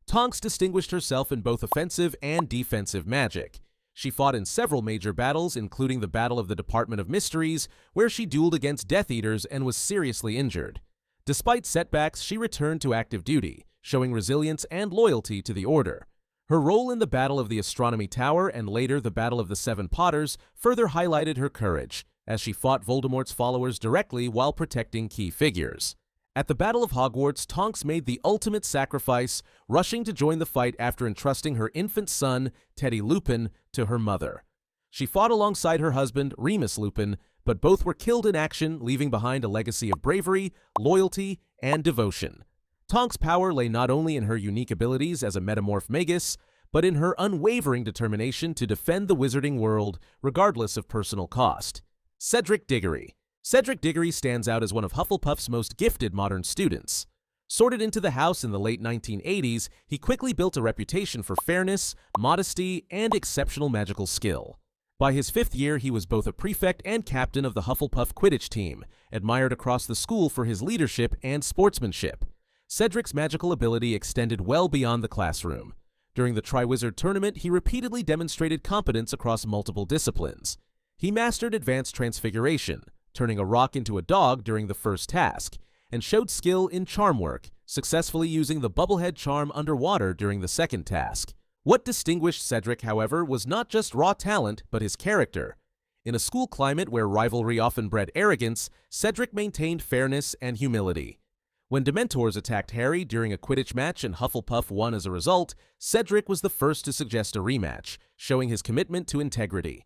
Tonks distinguished herself in both offensive and defensive magic. She fought in several major battles, including the Battle of the Department of Mysteries, where she dueled against Death Eaters and was seriously injured. Despite setbacks, she returned to active duty, showing resilience and loyalty to the Order. Her role in the Battle of the Astronomy Tower and later the Battle of the Seven Potters further highlighted her courage, as she fought Voldemort's followers directly while protecting key figures. At the Battle of Hogwarts, Tonks made the ultimate sacrifice, rushing to join the fight after entrusting her infant son, Teddy Lupin, to her mother. She fought alongside her husband, Remus Lupin, but both were killed in action, leaving behind a legacy of bravery, loyalty, and devotion. Tonks' power lay not only in her unique abilities as a metamorph magus, but in her unwavering determination to defend the wizarding world, regardless of personal cost. Cedric Diggory. Cedric Diggory stands out as one of Hufflepuff's most gifted modern students. Sorted into the house in the late 1980s, he quickly built a reputation for fairness, modesty, and exceptional magical skill. By his 5th year, he was both a prefect and captain of the Hufflepuff Quidditch team, admired across the school for his leadership and sportsmanship. Cedric's magical ability extended well beyond the classroom. During the Triwizard Tournament, he repeatedly demonstrated competence across multiple disciplines. He mastered advanced transfiguration, turning a rock into a dog during the first task, and showed skill in charm work, successfully using the bubblehead charm underwater during the second task. What distinguished Cedric, however, was not just raw talent, but his character. In a school climate where rivalry often bred arrogance, Cedric maintained fairness and humility. When Dementors attacked Harry during a Quidditch match and Hufflepuff won as a result, Cedric was the first to suggest a rematch, showing his commitment to integrity.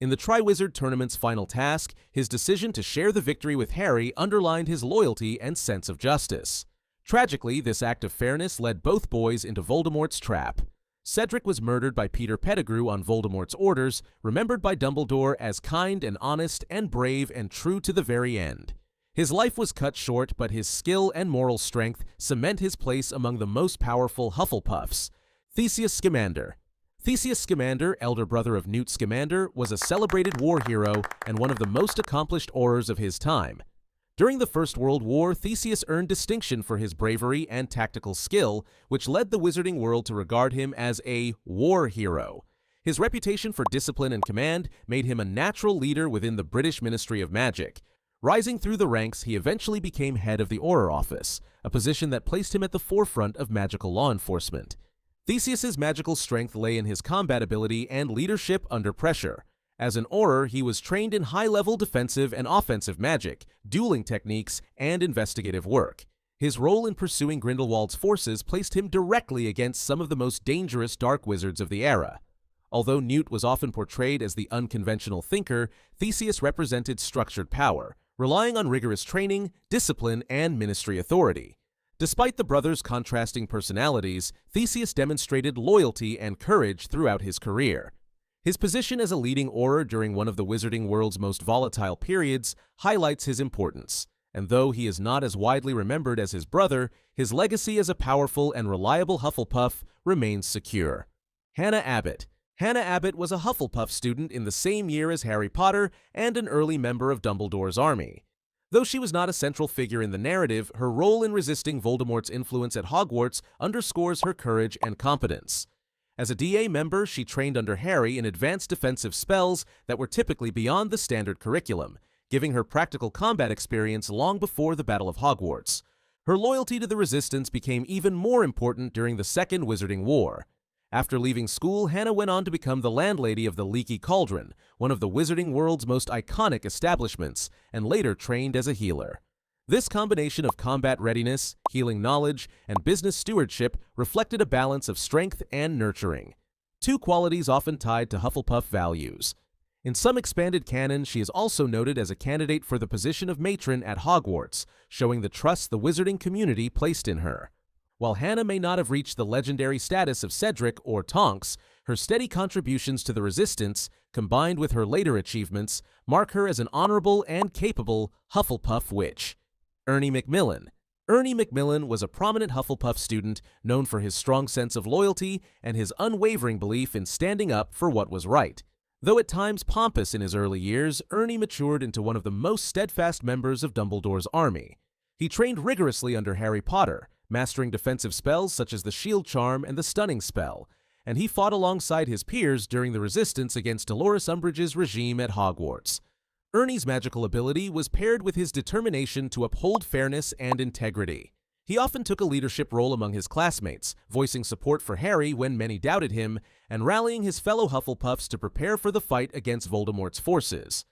In the Triwizard Tournament's final task, his decision to share the victory with Harry underlined his loyalty and sense of justice. Tragically, this act of fairness led both boys into Voldemort's trap. Cedric was murdered by Peter Pettigrew on Voldemort's orders, remembered by Dumbledore as kind and honest and brave and true to the very end. His life was cut short, but his skill and moral strength cement his place among the most powerful Hufflepuffs. Theseus Scamander. Theseus Scamander, elder brother of Newt Scamander, was a celebrated war hero and one of the most accomplished Aurors of his time. During the First World War, Theseus earned distinction for his bravery and tactical skill, which led the wizarding world to regard him as a war hero. His reputation for discipline and command made him a natural leader within the British Ministry of Magic. Rising through the ranks, he eventually became head of the Auror Office, a position that placed him at the forefront of magical law enforcement. Theseus's magical strength lay in his combat ability and leadership under pressure. As an Auror, he was trained in high-level defensive and offensive magic, dueling techniques, and investigative work. His role in pursuing Grindelwald's forces placed him directly against some of the most dangerous dark wizards of the era. Although Newt was often portrayed as the unconventional thinker, Theseus represented structured power, relying on rigorous training, discipline, and ministry authority. Despite the brothers' contrasting personalities, Theseus demonstrated loyalty and courage throughout his career. His position as a leading Auror during one of the wizarding world's most volatile periods highlights his importance, and though he is not as widely remembered as his brother, his legacy as a powerful and reliable Hufflepuff remains secure. Hannah Abbott. Hannah Abbott was a Hufflepuff student in the same year as Harry Potter and an early member of Dumbledore's army. Though she was not a central figure in the narrative, her role in resisting Voldemort's influence at Hogwarts underscores her courage and competence. As a DA member, she trained under Harry in advanced defensive spells that were typically beyond the standard curriculum, giving her practical combat experience long before the Battle of Hogwarts. Her loyalty to the Resistance became even more important during the Second Wizarding War. After leaving school, Hannah went on to become the landlady of the Leaky Cauldron, one of the wizarding world's most iconic establishments, and later trained as a healer. This combination of combat readiness, healing knowledge, and business stewardship reflected a balance of strength and nurturing, two qualities often tied to Hufflepuff values. In some expanded canon, she is also noted as a candidate for the position of matron at Hogwarts, showing the trust the wizarding community placed in her. While Hannah may not have reached the legendary status of Cedric or Tonks, her steady contributions to the Resistance, combined with her later achievements, mark her as an honorable and capable Hufflepuff witch. Ernie Macmillan. Ernie Macmillan was a prominent Hufflepuff student known for his strong sense of loyalty and his unwavering belief in standing up for what was right. Though at times pompous in his early years, Ernie matured into one of the most steadfast members of Dumbledore's army. He trained rigorously under Harry Potter, mastering defensive spells such as the Shield Charm and the Stunning Spell, and he fought alongside his peers during the Resistance against Dolores Umbridge's regime at Hogwarts. Ernie's magical ability was paired with his determination to uphold fairness and integrity. He often took a leadership role among his classmates, voicing support for Harry when many doubted him, and rallying his fellow Hufflepuffs to prepare for the fight against Voldemort's forces.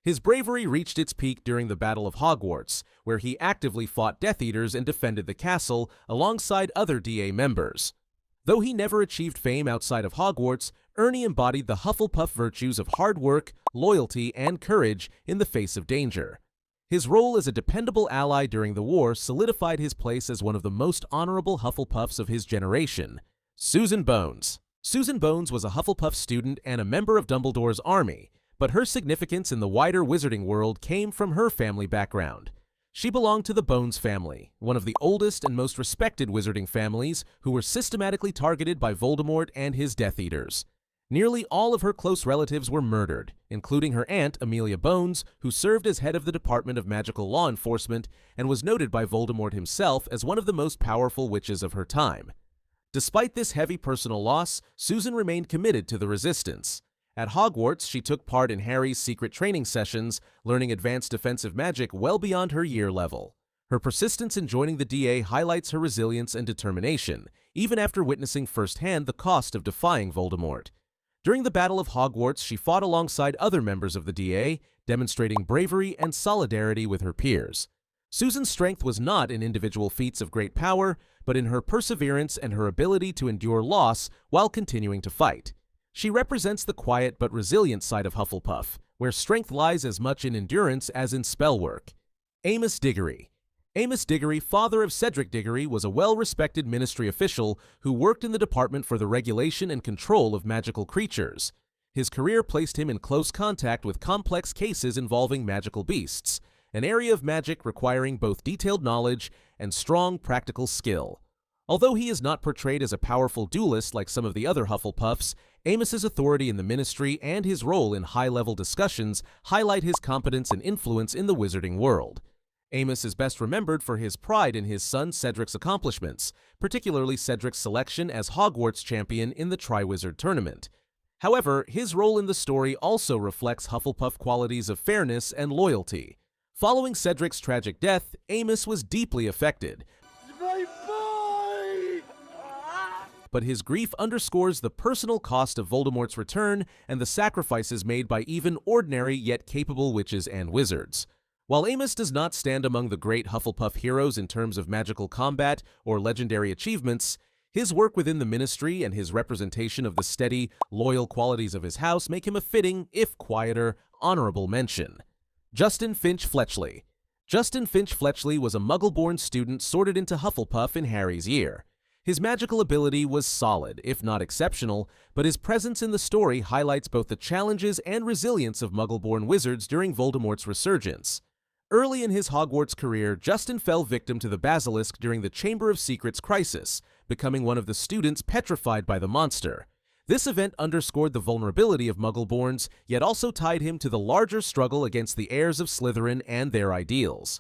His bravery reached its peak during the Battle of Hogwarts, where he actively fought Death Eaters and defended the castle alongside other DA members. Though he never achieved fame outside of Hogwarts, Ernie embodied the Hufflepuff virtues of hard work, loyalty, and courage in the face of danger. His role as a dependable ally during the war solidified his place as one of the most honorable Hufflepuffs of his generation. Susan Bones. Susan Bones was a Hufflepuff student and a member of Dumbledore's army, but her significance in the wider wizarding world came from her family background. She belonged to the Bones family, one of the oldest and most respected wizarding families who were systematically targeted by Voldemort and his Death Eaters. Nearly all of her close relatives were murdered, including her aunt Amelia Bones, who served as head of the Department of Magical Law Enforcement and was noted by Voldemort himself as one of the most powerful witches of her time. Despite this heavy personal loss, Susan remained committed to the Resistance. At Hogwarts, she took part in Harry's secret training sessions, learning advanced defensive magic well beyond her year level. Her persistence in joining the DA highlights her resilience and determination, even after witnessing firsthand the cost of defying Voldemort. During the Battle of Hogwarts, she fought alongside other members of the DA, demonstrating bravery and solidarity with her peers. Susan's strength was not in individual feats of great power, but in her perseverance and her ability to endure loss while continuing to fight. She represents the quiet but resilient side of Hufflepuff, where strength lies as much in endurance as in spell work. Amos Diggory. Amos Diggory, father of Cedric Diggory, was a well-respected ministry official who worked in the Department for the Regulation and Control of Magical Creatures. His career placed him in close contact with complex cases involving magical beasts, an area of magic requiring both detailed knowledge and strong practical skill. Although he is not portrayed as a powerful duelist like some of the other Hufflepuffs, Amos's authority in the ministry and his role in high-level discussions highlight his competence and influence in the wizarding world. Amos is best remembered for his pride in his son Cedric's accomplishments, particularly Cedric's selection as Hogwarts champion in the Triwizard Tournament. However, his role in the story also reflects Hufflepuff qualities of fairness and loyalty. Following Cedric's tragic death, Amos was deeply affected. My boy! But his grief underscores the personal cost of Voldemort's return and the sacrifices made by even ordinary yet capable witches and wizards. While Amos does not stand among the great Hufflepuff heroes in terms of magical combat or legendary achievements, his work within the ministry and his representation of the steady, loyal qualities of his house make him a fitting, if quieter, honorable mention. Justin Finch-Fletchley. Justin Finch-Fletchley was a Muggle-born student sorted into Hufflepuff in Harry's year. His magical ability was solid, if not exceptional, but his presence in the story highlights both the challenges and resilience of Muggle-born wizards during Voldemort's resurgence. Early in his Hogwarts career, Justin fell victim to the Basilisk during the Chamber of Secrets crisis, becoming one of the students petrified by the monster. This event underscored the vulnerability of Muggle-borns, yet also tied him to the larger struggle against the heirs of Slytherin and their ideals.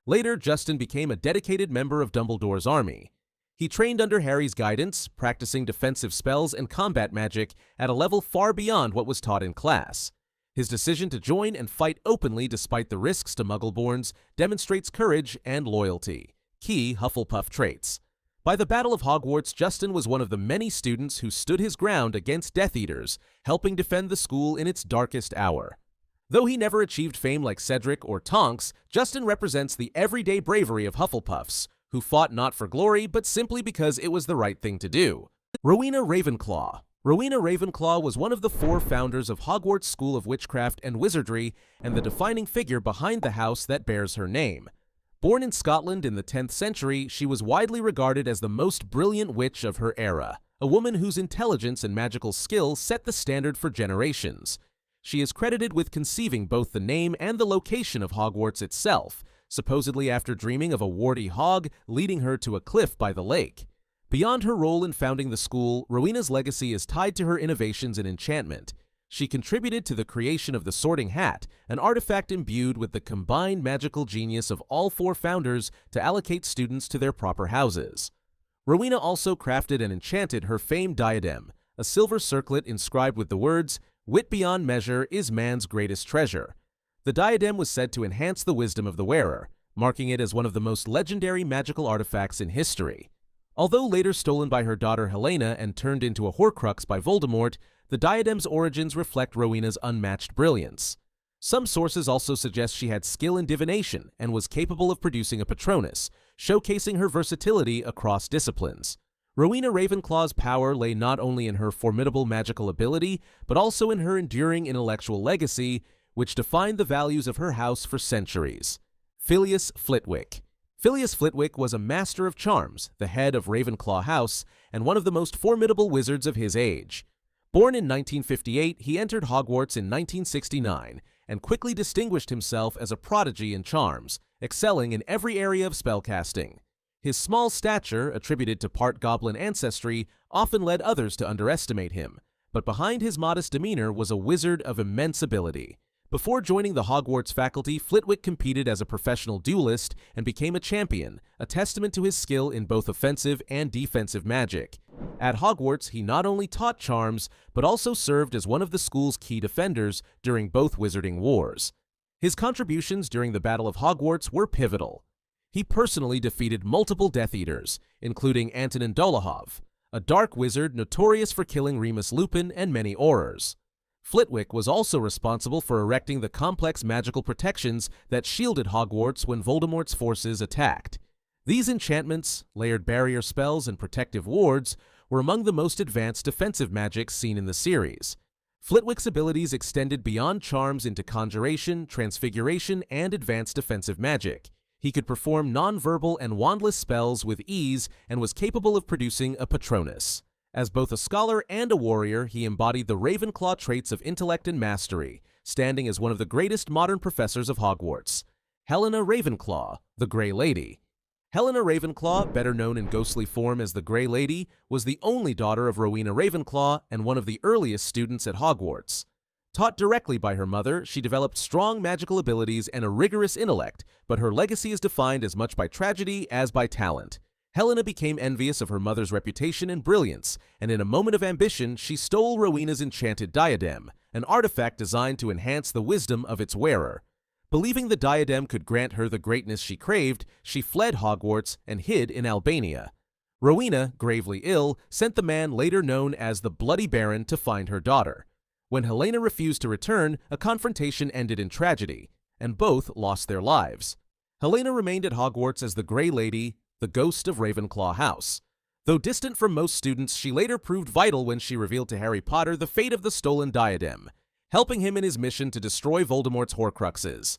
Later, Justin became a dedicated member of Dumbledore's army. He trained under Harry's guidance, practicing defensive spells and combat magic at a level far beyond what was taught in class. His decision to join and fight openly despite the risks to Muggle-borns demonstrates courage and loyalty, key Hufflepuff traits. By the Battle of Hogwarts, Justin was one of the many students who stood his ground against Death Eaters, helping defend the school in its darkest hour. Though he never achieved fame like Cedric or Tonks, Justin represents the everyday bravery of Hufflepuffs, who fought not for glory but simply because it was the right thing to do. Rowena Ravenclaw. Rowena Ravenclaw was one of the 4 founders of Hogwarts School of Witchcraft and Wizardry and the defining figure behind the house that bears her name. Born in Scotland in the 10th century, she was widely regarded as the most brilliant witch of her era, a woman whose intelligence and magical skill set the standard for generations. She is credited with conceiving both the name and the location of Hogwarts itself, supposedly after dreaming of a warty hog leading her to a cliff by the lake. Beyond her role in founding the school, Rowena's legacy is tied to her innovations in enchantment. She contributed to the creation of the Sorting Hat, an artifact imbued with the combined magical genius of all 4 founders to allocate students to their proper houses. Rowena also crafted and enchanted her famed diadem, a silver circlet inscribed with the words, "Wit beyond measure is man's greatest treasure." The diadem was said to enhance the wisdom of the wearer, marking it as one of the most legendary magical artifacts in history. Although later stolen by her daughter Helena and turned into a Horcrux by Voldemort, the diadem's origins reflect Rowena's unmatched brilliance. Some sources also suggest she had skill in divination and was capable of producing a Patronus, showcasing her versatility across disciplines. Rowena Ravenclaw's power lay not only in her formidable magical ability, but also in her enduring intellectual legacy, which defined the values of her house for centuries. Filius Flitwick. Filius Flitwick was a master of charms, the head of Ravenclaw House, and one of the most formidable wizards of his age. Born in 1958, he entered Hogwarts in 1969 and quickly distinguished himself as a prodigy in charms, excelling in every area of spellcasting. His small stature, attributed to part goblin ancestry, often led others to underestimate him, but behind his modest demeanor was a wizard of immense ability. Before joining the Hogwarts faculty, Flitwick competed as a professional duelist and became a champion, a testament to his skill in both offensive and defensive magic. At Hogwarts, he not only taught charms, but also served as one of the school's key defenders during both Wizarding Wars. His contributions during the Battle of Hogwarts were pivotal. He personally defeated multiple Death Eaters, including Antonin Dolohov, a dark wizard notorious for killing Remus Lupin and many Aurors. Flitwick was also responsible for erecting the complex magical protections that shielded Hogwarts when Voldemort's forces attacked. These enchantments, layered barrier spells, and protective wards were among the most advanced defensive magics seen in the series. Flitwick's abilities extended beyond charms into conjuration, transfiguration, and advanced defensive magic. He could perform non-verbal and wandless spells with ease and was capable of producing a Patronus. As both a scholar and a warrior, he embodied the Ravenclaw traits of intellect and mastery, standing as one of the greatest modern professors of Hogwarts. Helena Ravenclaw, the Grey Lady. Helena Ravenclaw, better known in ghostly form as the Grey Lady, was the only daughter of Rowena Ravenclaw and one of the earliest students at Hogwarts. Taught directly by her mother, she developed strong magical abilities and a rigorous intellect, but her legacy is defined as much by tragedy as by talent. Helena became envious of her mother's reputation and brilliance, and in a moment of ambition, she stole Rowena's enchanted diadem, an artifact designed to enhance the wisdom of its wearer. Believing the diadem could grant her the greatness she craved, she fled Hogwarts and hid in Albania. Rowena, gravely ill, sent the man later known as the Bloody Baron to find her daughter. When Helena refused to return, a confrontation ended in tragedy, and both lost their lives. Helena remained at Hogwarts as the Grey Lady, the ghost of Ravenclaw House. Though distant from most students, she later proved vital when she revealed to Harry Potter the fate of the stolen diadem, helping him in his mission to destroy Voldemort's Horcruxes.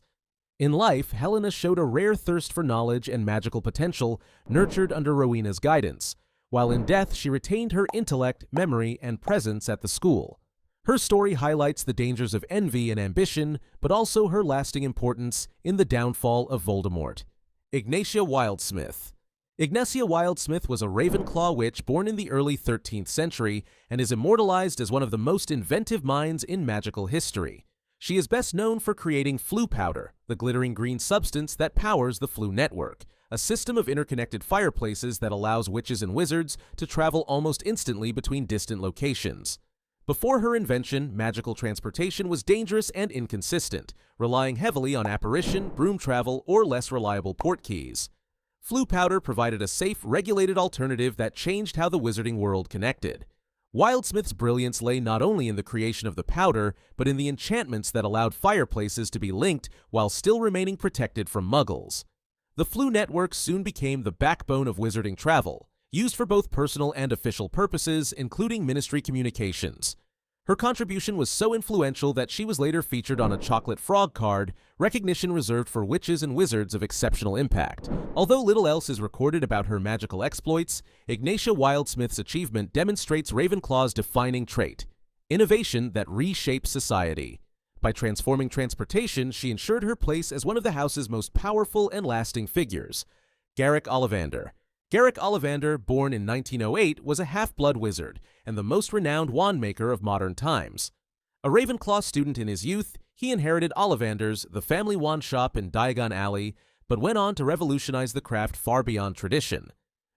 In life, Helena showed a rare thirst for knowledge and magical potential, nurtured under Rowena's guidance, while in death she retained her intellect, memory, and presence at the school. Her story highlights the dangers of envy and ambition, but also her lasting importance in the downfall of Voldemort. Ignatia Wildsmith. Ignatia Wildsmith was a Ravenclaw witch born in the early 13th century and is immortalized as one of the most inventive minds in magical history. She is best known for creating Floo powder, the glittering green substance that powers the Floo network, a system of interconnected fireplaces that allows witches and wizards to travel almost instantly between distant locations. Before her invention, magical transportation was dangerous and inconsistent, relying heavily on apparition, broom travel, or less reliable portkeys. Floo powder provided a safe, regulated alternative that changed how the wizarding world connected. Wildsmith's brilliance lay not only in the creation of the powder, but in the enchantments that allowed fireplaces to be linked while still remaining protected from muggles. The Floo network soon became the backbone of wizarding travel, used for both personal and official purposes, including ministry communications. Her contribution was so influential that she was later featured on a chocolate frog card, recognition reserved for witches and wizards of exceptional impact. Although little else is recorded about her magical exploits, Ignatia Wildsmith's achievement demonstrates Ravenclaw's defining trait: innovation that reshapes society. By transforming transportation, she ensured her place as one of the house's most powerful and lasting figures. Garrick Ollivander. Garrick Ollivander, born in 1908, was a half-blood wizard and the most renowned wand maker of modern times. A Ravenclaw student in his youth, he inherited Ollivander's, the family wand shop in Diagon Alley, but went on to revolutionize the craft far beyond tradition.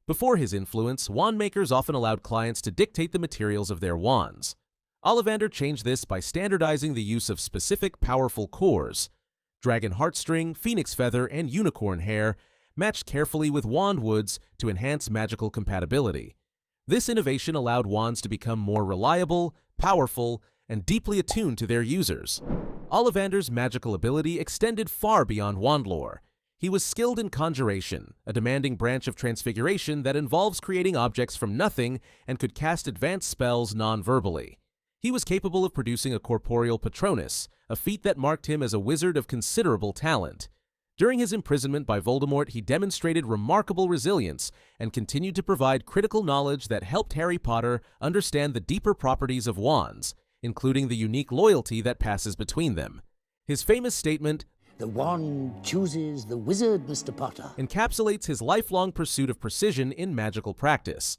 Before his influence, wand makers often allowed clients to dictate the materials of their wands. Ollivander changed this by standardizing the use of specific powerful cores. Dragon heartstring, phoenix feather, and unicorn hair matched carefully with wand woods to enhance magical compatibility. This innovation allowed wands to become more reliable, powerful, and deeply attuned to their users. Ollivander's magical ability extended far beyond wand lore. He was skilled in conjuration, a demanding branch of transfiguration that involves creating objects from nothing and could cast advanced spells non-verbally. He was capable of producing a corporeal Patronus, a feat that marked him as a wizard of considerable talent. During his imprisonment by Voldemort, he demonstrated remarkable resilience and continued to provide critical knowledge that helped Harry Potter understand the deeper properties of wands, including the unique loyalty that passes between them. His famous statement, "The wand chooses the wizard, Mr. Potter," encapsulates his lifelong pursuit of precision in magical practice.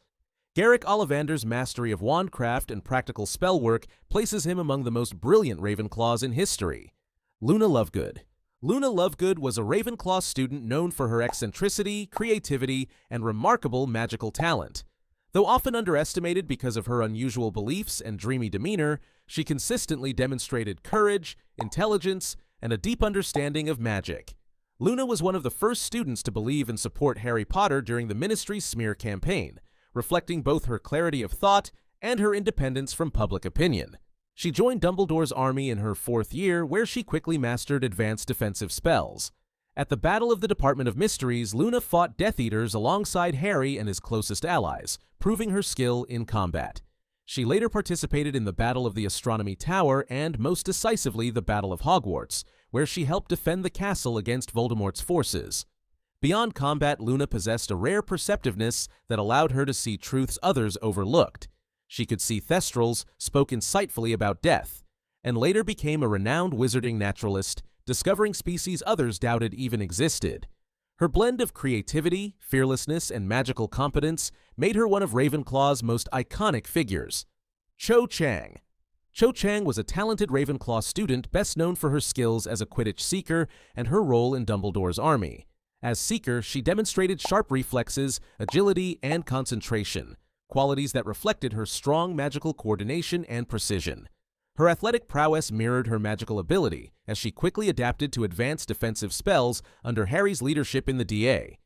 Garrick Ollivander's mastery of wandcraft and practical spell work places him among the most brilliant Ravenclaws in history. Luna Lovegood. Luna Lovegood was a Ravenclaw student known for her eccentricity, creativity, and remarkable magical talent. Though often underestimated because of her unusual beliefs and dreamy demeanor, she consistently demonstrated courage, intelligence, and a deep understanding of magic. Luna was one of the first students to believe and support Harry Potter during the Ministry's smear campaign, reflecting both her clarity of thought and her independence from public opinion. She joined Dumbledore's army in her 4th year, where she quickly mastered advanced defensive spells. At the Battle of the Department of Mysteries, Luna fought Death Eaters alongside Harry and his closest allies, proving her skill in combat. She later participated in the Battle of the Astronomy Tower and, most decisively, the Battle of Hogwarts, where she helped defend the castle against Voldemort's forces. Beyond combat, Luna possessed a rare perceptiveness that allowed her to see truths others overlooked. She could see thestrals, spoke insightfully about death, and later became a renowned wizarding naturalist, discovering species others doubted even existed. Her blend of creativity, fearlessness, and magical competence made her one of Ravenclaw's most iconic figures. Cho Chang. Cho Chang was a talented Ravenclaw student best known for her skills as a Quidditch seeker and her role in Dumbledore's army. As seeker, she demonstrated sharp reflexes, agility, and concentration, qualities that reflected her strong magical coordination and precision. Her athletic prowess mirrored her magical ability, as she quickly adapted to advanced defensive spells under Harry's leadership in the DA.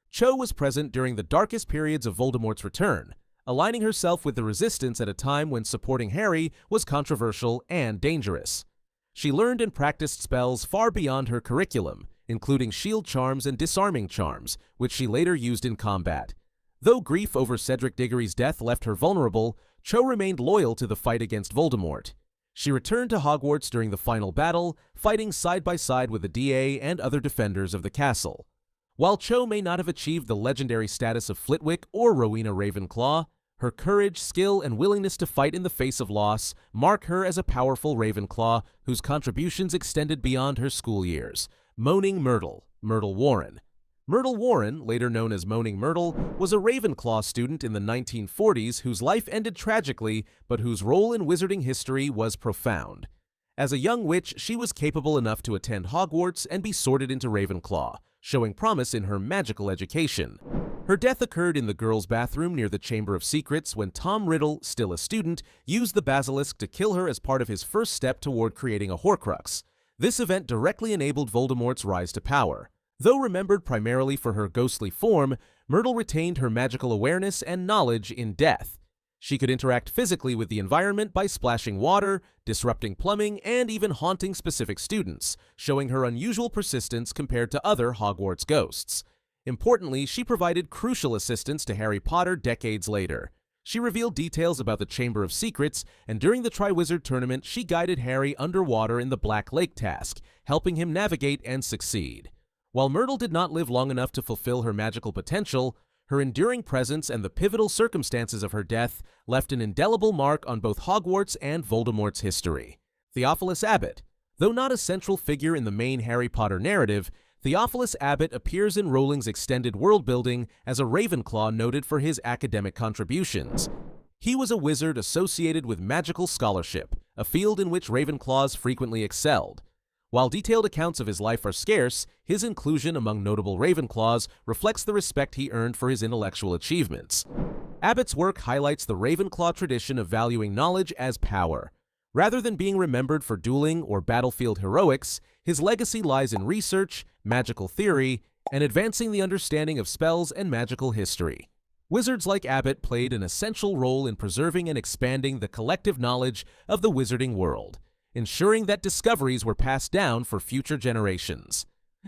Cho was present during the darkest periods of Voldemort's return, aligning herself with the Resistance at a time when supporting Harry was controversial and dangerous. She learned and practiced spells far beyond her curriculum, including shield charms and disarming charms, which she later used in combat. Though grief over Cedric Diggory's death left her vulnerable, Cho remained loyal to the fight against Voldemort. She returned to Hogwarts during the final battle, fighting side by side with the DA and other defenders of the castle. While Cho may not have achieved the legendary status of Flitwick or Rowena Ravenclaw, her courage, skill, and willingness to fight in the face of loss mark her as a powerful Ravenclaw whose contributions extended beyond her school years. Moaning Myrtle, Myrtle Warren. Myrtle Warren, later known as Moaning Myrtle, was a Ravenclaw student in the 1940s whose life ended tragically, but whose role in wizarding history was profound. As a young witch, she was capable enough to attend Hogwarts and be sorted into Ravenclaw, showing promise in her magical education. Her death occurred in the girls' bathroom near the Chamber of Secrets when Tom Riddle, still a student, used the basilisk to kill her as part of his first step toward creating a Horcrux. This event directly enabled Voldemort's rise to power. Though remembered primarily for her ghostly form, Myrtle retained her magical awareness and knowledge in death. She could interact physically with the environment by splashing water, disrupting plumbing, and even haunting specific students, showing her unusual persistence compared to other Hogwarts ghosts. Importantly, she provided crucial assistance to Harry Potter decades later. She revealed details about the Chamber of Secrets, and during the Triwizard Tournament, she guided Harry underwater in the Black Lake task, helping him navigate and succeed. While Myrtle did not live long enough to fulfill her magical potential, her enduring presence and the pivotal circumstances of her death left an indelible mark on both Hogwarts and Voldemort's history. Theophilus Abbott. Though not a central figure in the main Harry Potter narrative, Theophilus Abbott appears in Rowling's extended world-building as a Ravenclaw noted for his academic contributions. He was a wizard associated with magical scholarship, a field in which Ravenclaws frequently excelled. While detailed accounts of his life are scarce, his inclusion among notable Ravenclaws reflects the respect he earned for his intellectual achievements. Abbott's work highlights the Ravenclaw tradition of valuing knowledge as power. Rather than being remembered for dueling or battlefield heroics, his legacy lies in research, magical theory, and advancing the understanding of spells and magical history. Wizards like Abbott played an essential role in preserving and expanding the collective knowledge of the wizarding world, ensuring that discoveries were passed down for future generations.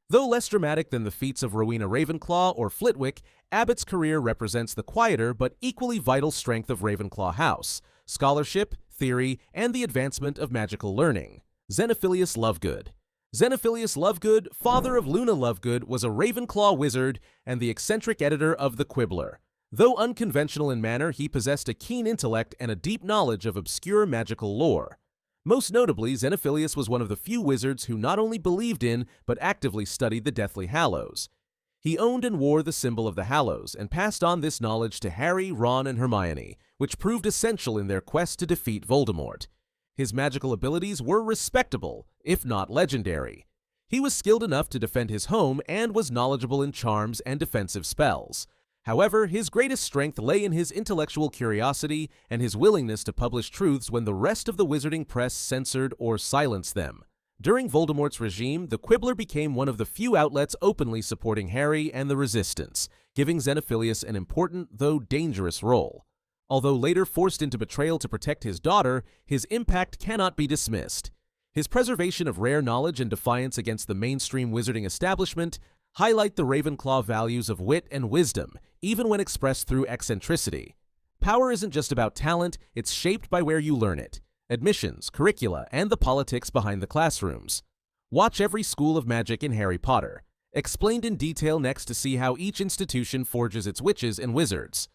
Though less dramatic than the feats of Rowena Ravenclaw or Flitwick, Abbott's career represents the quieter but equally vital strength of Ravenclaw House: scholarship, theory, and the advancement of magical learning. Xenophilius Lovegood. Xenophilius Lovegood, father of Luna Lovegood, was a Ravenclaw wizard and the eccentric editor of The Quibbler. Though unconventional in manner, he possessed a keen intellect and a deep knowledge of obscure magical lore. Most notably, Xenophilius was one of the few wizards who not only believed in, but actively studied the Deathly Hallows. He owned and wore the symbol of the Hallows, and passed on this knowledge to Harry, Ron, and Hermione, which proved essential in their quest to defeat Voldemort. His magical abilities were respectable, if not legendary. He was skilled enough to defend his home and was knowledgeable in charms and defensive spells. However, his greatest strength lay in his intellectual curiosity and his willingness to publish truths when the rest of the wizarding press censored or silenced them. During Voldemort's regime, the Quibbler became one of the few outlets openly supporting Harry and the Resistance, giving Xenophilius an important, though dangerous, role. Although later forced into betrayal to protect his daughter, his impact cannot be dismissed. His preservation of rare knowledge and defiance against the mainstream wizarding establishment highlight the Ravenclaw values of wit and wisdom, even when expressed through eccentricity. Power isn't just about talent, it's shaped by where you learn it. Admissions, curricula, and the politics behind the classrooms. Watch every school of magic in Harry Potter. Explained in detail next to see how each institution forges its witches and wizards.